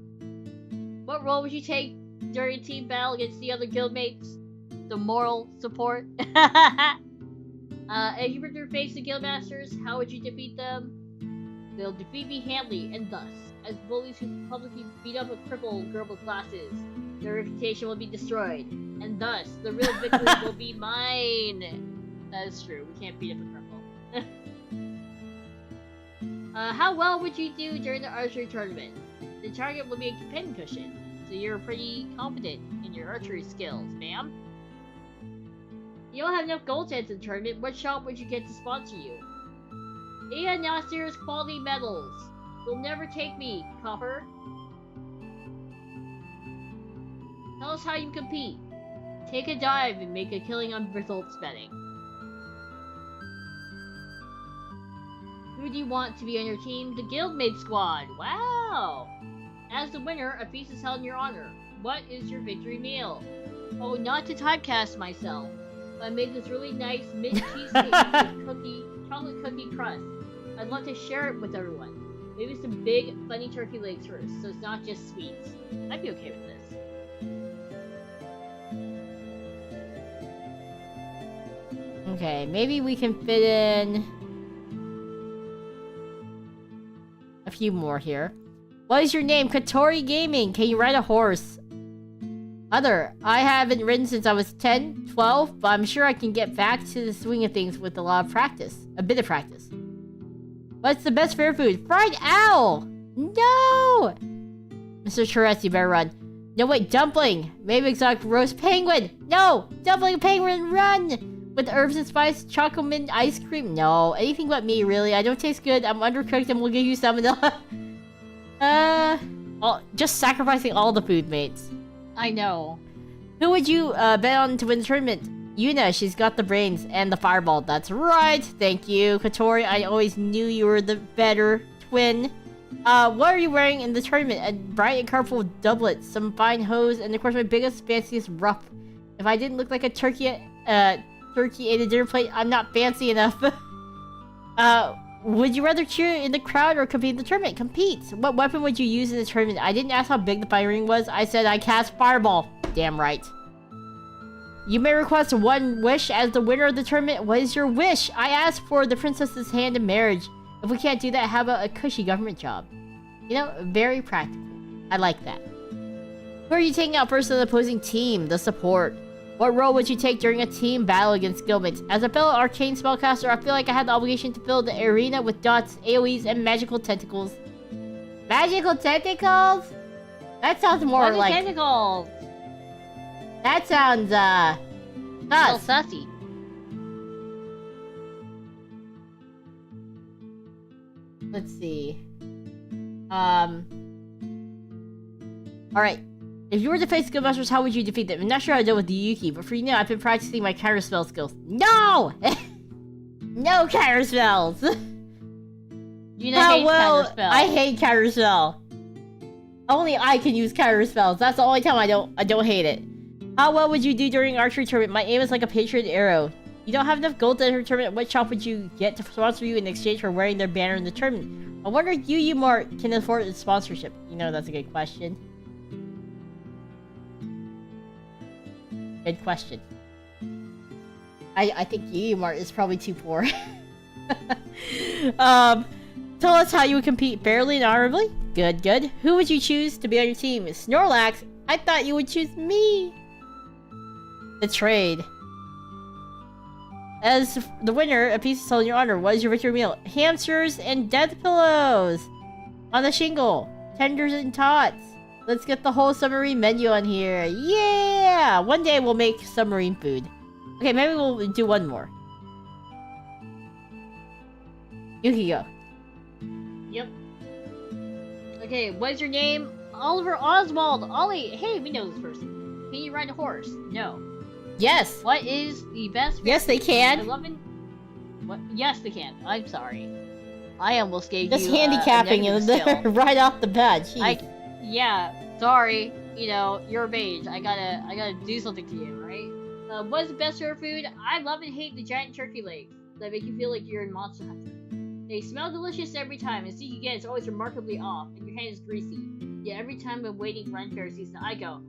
What role would you take during a team battle against the other guildmates? The moral support. If you were to face the guildmasters, how would you defeat them? They'll defeat me handily, and thus, as bullies who publicly beat up a crippled girl with glasses, their reputation will be destroyed, and thus the real victory will be mine. That is true. We can't beat up a cripple. How well would you do during the archery tournament? The target will be a pincushion, so you're pretty confident in your archery skills, ma'am. You don't have enough gold to enter the tournament. What shop would you get to sponsor you? Ian Nasir's quality medals. You'll never take me, Copper. Tell us how you compete. Take a dive and make a killing on results betting. Who do you want to be on your team? The Guildmates squad. Wow! As the winner, a feast is held in your honor. What is your victory meal? Oh, not to typecast myself. I made this really nice mint cheesecake with chocolate cookie crust. I'd love to share it with everyone. Maybe some big, funny turkey legs first, so it's not just sweets. I'd be okay with this. Okay, maybe we can fit in a few more here. What is your name? Katori Gaming. Can you ride a horse? Other. I haven't ridden since I was 10, 12, but I'm sure I can get back to the swing of things with a lot of practice. A bit of practice. What's the best fair food? Fried owl! No! Mr. Charest, you better run. No, wait, dumpling! Maybe exotic roast penguin! No! Dumpling penguin, run! With herbs and spice, chocolate mint ice cream? No, anything but me, really. I don't taste good. I'm undercooked and we'll give you some of the... just sacrificing all the food, mates. I know. Who would you bet on to win the tournament? Yuna, she's got the brains and the fireball. That's right. Thank you, Katori. I always knew you were the better twin. What are you wearing in the tournament? A bright and colorful doublet, some fine hose, and of course my biggest, fanciest ruff. If I didn't look like a turkey ate a dinner plate, I'm not fancy enough. Would you rather cheer in the crowd or compete in the tournament? Compete. What weapon would you use in the tournament? I didn't ask how big the fire ring was. I said I cast fireball. Damn right. You may request one wish as the winner of the tournament. What is your wish? I asked for the princess's hand in marriage. If we can't do that, how about a cushy government job? You know, very practical. I like that. Who are you taking out first on the opposing team? The support. What role would you take during a team battle against Guildmates? As a fellow arcane spellcaster, I feel like I had the obligation to fill the arena with dots, AoEs, and magical tentacles. Magical tentacles? That sounds more like... tentacles! That sounds, A little sus. sussy. Let's see. Alright. If you were to face Guildmasters, how would you defeat them? I'm not sure how to deal with the Yuki, but for you now, I've been practicing my counterspell skills. No! No counterspells! Yuna hates counterspell. I hate counterspell. Only I can use counterspells. That's the only time I don't hate it. How well would you do during archery tournament? My aim is like a Patriot arrow. You don't have enough gold to enter the tournament. What shop would you get to sponsor you in exchange for wearing their banner in the tournament? I wonder if Yumart can afford its sponsorship. You know, that's a good question. Good question. I think Yumart is probably too poor. Tell us how you would compete fairly and honorably. Good, good. Who would you choose to be on your team? Snorlax. I thought you would choose me. The trade. As the winner, a piece is held in your honor. What is your victory meal? Hamsters and death pillows. On the shingle. Tenders and tots. Let's get the whole submarine menu on here. Yeah! One day we'll make submarine food. Okay, maybe we'll do one more. Yuki, go. Yep. Okay, what is your name? Oliver Oswald. Ollie. Hey, we know this person. Can you ride a horse? No. Yes. What is the best? Yes, they can. 11. What? Yes, they can. I'm sorry. I almost gave Just you handicapping a you skill. right off the bat. Jeez. Yeah. Sorry. You know, you're of age. I gotta do something to you, right? What is the best fair food? I love and hate the giant turkey legs that make you feel like you're in Monster Hunter. They smell delicious every time, and see you get is always remarkably off, and your hand is greasy. Yet every time I'm waiting for unfair season, I go,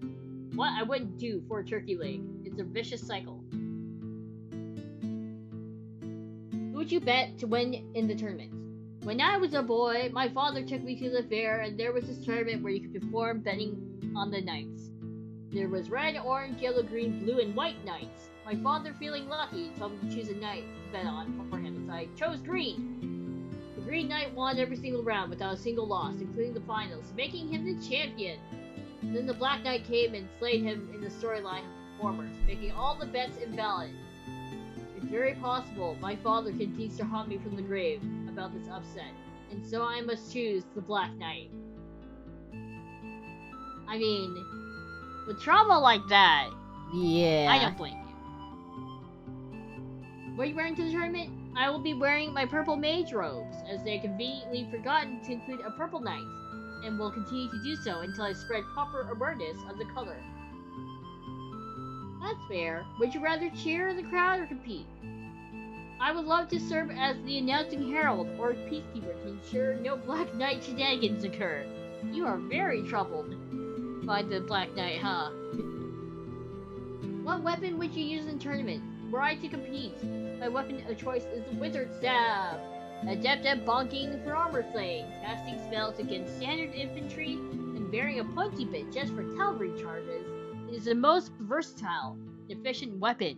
what I wouldn't do for a turkey leg. It's a vicious cycle. Who would you bet to win in the tournament? When I was a boy, my father took me to the fair, and there was this tournament where you could perform betting on the knights. There was red, orange, yellow, green, blue, and white knights. My father, feeling lucky, told me to choose a knight to bet on for him, so I chose green. The Green Knight won every single round without a single loss, including the finals, making him the champion. Then the Black Knight came and slayed him in the storyline of performers, making all the bets invalid. It's very possible my father continues to haunt me from the grave about this upset, and so I must choose the Black Knight. I mean, with trauma like that, Yeah. I don't blame you. What are you wearing to the tournament? I will be wearing my purple mage robes, as they conveniently forgotten to include a purple knight, and will continue to do so until I spread proper awareness of the color. That's fair. Would you rather cheer the crowd or compete? I would love to serve as the announcing herald or peacekeeper to ensure no Black Knight shenanigans occur. You are very troubled by the Black Knight, huh? What weapon would you use in the tournament? Were I to compete, my weapon of choice is the Wizard Stab. Adept at bonking for armor slaying, casting spells against standard infantry, and bearing a pointy bit just for cavalry charges, it is the most versatile, efficient weapon.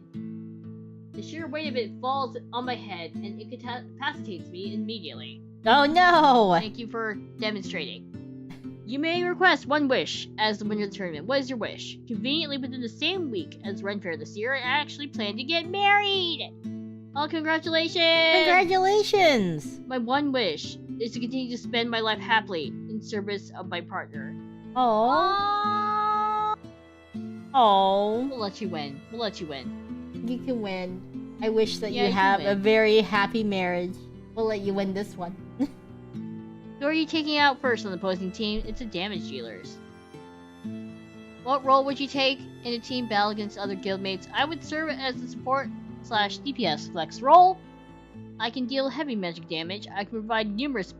The sheer weight of it falls on my head and incapacitates me immediately. Oh no! Thank you for demonstrating. You may request one wish as the winner of the tournament. What is your wish? Conveniently within the same week as Ren Fair this year, I actually plan to get married! Oh, congratulations! Congratulations! My one wish is to continue to spend my life happily in service of my partner. Oh. Oh. We'll let you win. We'll let you win. You can win. I wish that Yeah, you you have can a win. very happy marriage. We'll let you win this one. Who are you taking out first on the opposing team? It's the damage dealers. What role would you take in a team battle against other guildmates? I would serve as the support/DPS flex role. I can deal heavy magic damage. I can provide numerous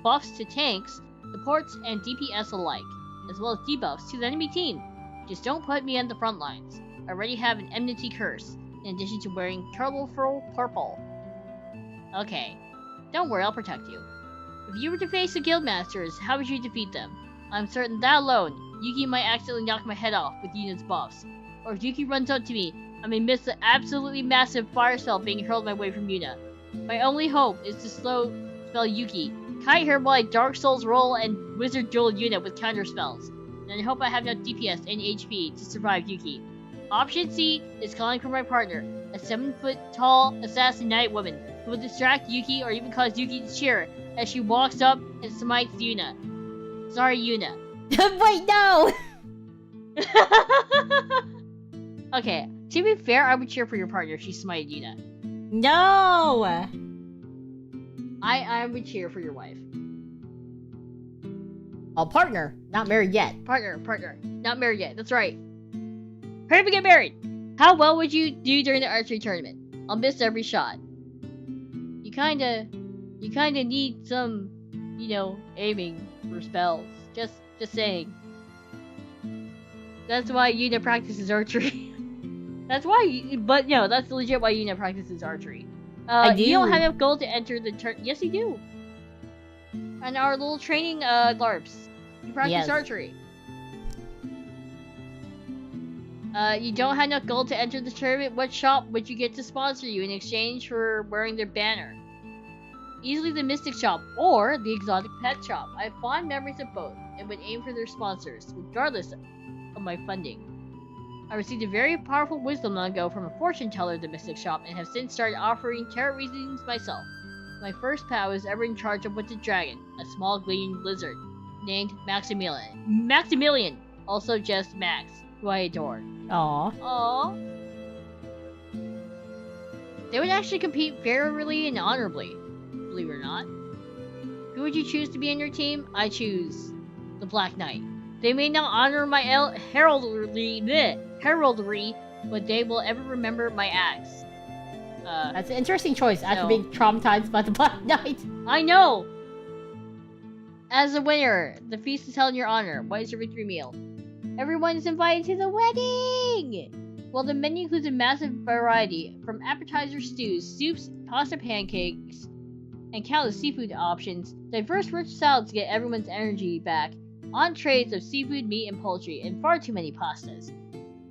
buffs to tanks, supports, and DPS alike, as well as debuffs to the enemy team. Just don't put me on the front lines. I already have an enmity curse, in addition to wearing turboful purple. Okay. Don't worry, I'll protect you. If you were to face the guildmasters, how would you defeat them? I'm certain that alone, Yuki might accidentally knock my head off with Yuna's buffs. Or if Yuki runs up to me, I may miss the absolutely massive fire spell being hurled my way from Yuna. My only hope is to slow spell Yuki, kite her while I Dark Souls roll and wizard duel Yuna with counter spells. And I hope I have enough DPS and HP to survive Yuki. Option C is calling for my partner, a 7-foot-tall assassin knight woman who will distract Yuki or even cause Yuki to cheer as she walks up and smites Yuna. Sorry, Yuna. Wait, no! Okay, to be fair, I would cheer for your partner if she smited Yuna. No! I would cheer for your wife. Oh, partner. Not married yet. Partner. Not married yet, that's right. Hurry up and get married! How well would you do during the archery tournament? I'll miss every shot. You kinda need some, aiming for spells. Just saying. That's why Yuna practices archery. That's legit why Yuna practices archery. I do. You don't have enough gold to enter the Yes, you do. And our little training LARPs. You practice Yes. archery. You don't have enough gold to enter the tournament. What shop would you get to sponsor you in exchange for wearing their banner? Easily the Mystic Shop or the Exotic Pet Shop. I have fond memories of both and would aim for their sponsors, regardless of my funding. I received a very powerful wisdom long ago from a fortune teller at the Mystic Shop and have since started offering tarot readings myself. My first pet I was ever in charge of was the dragon, a small gleaming lizard, named Maximilian, also just Max, who I adored. Aw. Aww. They would actually compete fairly and honorably, believe it or not. Who would you choose to be on your team? I choose the Black Knight. They may not honor my heraldry, but they will ever remember my acts. That's an interesting choice after so- being traumatized by the Black Knight. I know! As a winner, the feast is held in your honor. What is your victory meal? Everyone is invited to the wedding! Well, the menu includes a massive variety, from appetizer stews, soups, pasta pancakes, and countless seafood options, diverse rich salads to get everyone's energy back, entrees of seafood, meat, and poultry, and far too many pastas.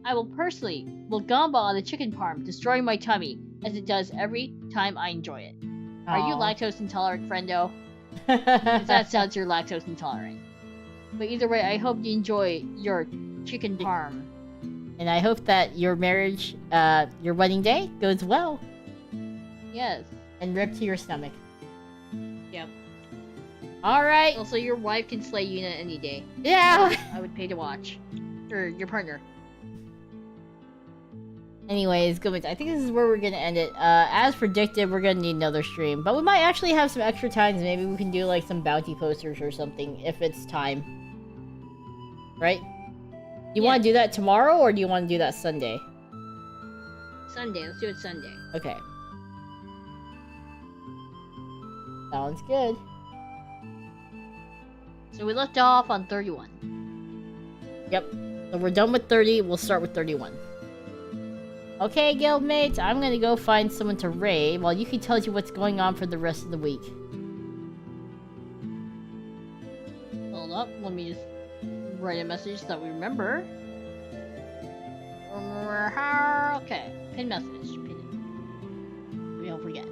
I will gamba on the chicken parm, destroying my tummy, as it does every time I enjoy it. Are you Aw. lactose intolerant, friendo? That sounds you're lactose intolerant. But either way, I hope you enjoy your chicken parm. And I hope that your marriage, your wedding day goes well. Yes. And rip to your stomach. Yep. Alright. Also, your wife can slay Yuna any day. Yeah. I would pay to watch. Or your partner. Anyways, Guildmates, I think this is where we're gonna end it. As predicted, we're gonna need another stream. But we might actually have some extra times. Maybe we can do, like, some bounty posters or something, if it's time. Right? You want to do that tomorrow, or do you want to do that Sunday? Sunday. Let's do it Sunday. Okay. Sounds good. So we left off on 31. Yep. So we're done with 30. We'll start with 31. Okay, Guildmates, I'm gonna go find someone to raid while Yuki tells you what's going on for the rest of the week. Hold up. Let me just write a message so that we remember. Okay. Pin message. Pin it. We don't forget.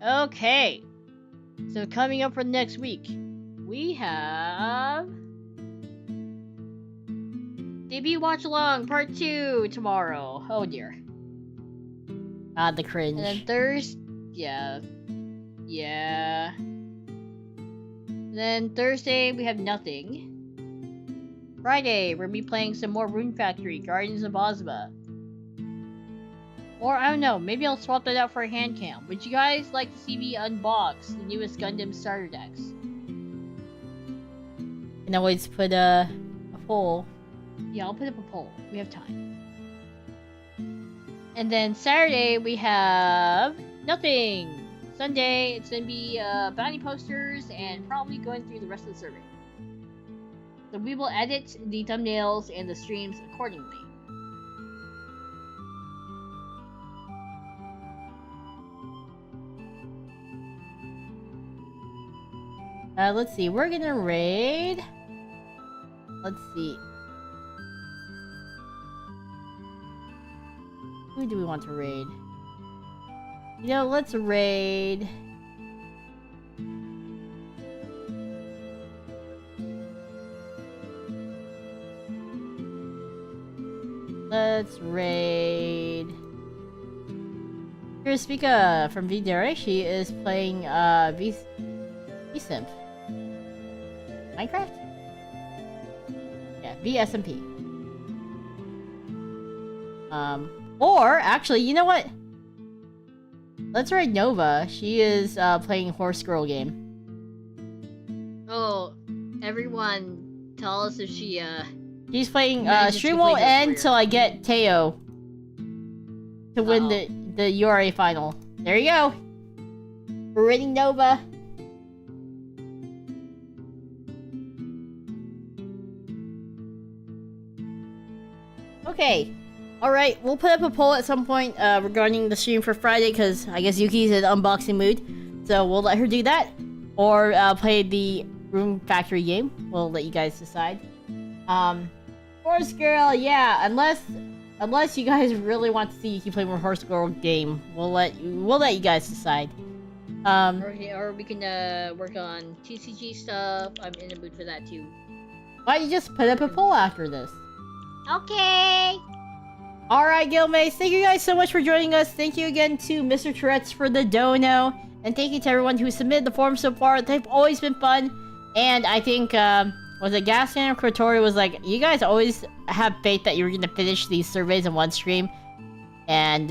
Okay. So coming up for next week, we have debut watch along part 2 tomorrow. Oh dear. God, the cringe. And then Thursday, yeah. Then Thursday we have nothing. Friday we're gonna be playing some more Rune Factory, Guardians of Ozma. Or I don't know, maybe I'll swap that out for a hand cam. Would you guys like to see me unbox the newest Gundam starter decks? And always put a poll. Yeah, I'll put up a poll. We have time. And then Saturday we have nothing. Sunday it's gonna be bounty posters and probably going through the rest of the survey. So we will edit the thumbnails and the streams accordingly. Let's see. We're gonna raid. Let's see. Who do we want to raid? You know, let's raid. Let's raid. Here's Speaka from Vdare. She is playing V-Simp. Minecraft? Yeah, VSMP. Or actually, you know what? Let's raid Nova. She is playing Horse Girl game. Oh, everyone, tell us if she She's playing. manages Stream to play won't this end weird. till I get Teo to win the URA final. There you go. We're raiding Nova. Okay. Alright, we'll put up a poll at some point regarding the stream for Friday, because I guess Yuki's in unboxing mood. So we'll let her do that. Or play the Room Factory game. We'll let you guys decide. Horse Girl, yeah, unless you guys really want to see Yuki play more Horse Girl game, we'll let you guys decide. or we can work on TCG stuff. I'm in the mood for that too. Why don't you just put up a poll after this? Okay. Alright, Guildmates, thank you guys so much for joining us. Thank you again to Mr. Tourette's for the dono. And thank you to everyone who submitted the form so far. They've always been fun. And I think, was it Gaston or Kotori was like, you guys always have faith that you were going to finish these surveys in one stream. And,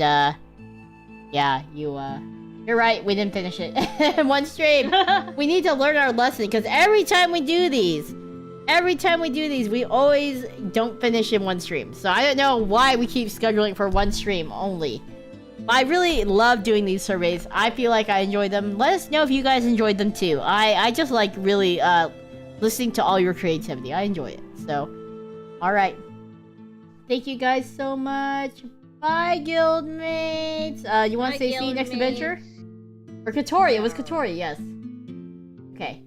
yeah, you're right, we didn't finish it in one stream. We need to learn our lesson, because every time we do these, we always don't finish in one stream. So I don't know why we keep scheduling for one stream only. But I really love doing these surveys. I feel like I enjoy them. Let us know if you guys enjoyed them too. I just like really listening to all your creativity. I enjoy it. So, alright. Thank you guys so much. Bye, Guildmates. You want to say see you next adventure? Or Kotori. It was Kotori, yes. Okay.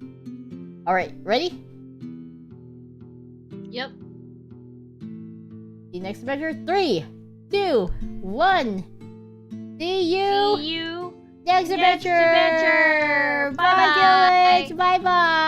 Alright, ready? Yep. See you next adventure. 3, 2, 1. See you. See you Next adventure! adventure! Bye, Bye-bye! Guildmates! Bye-bye!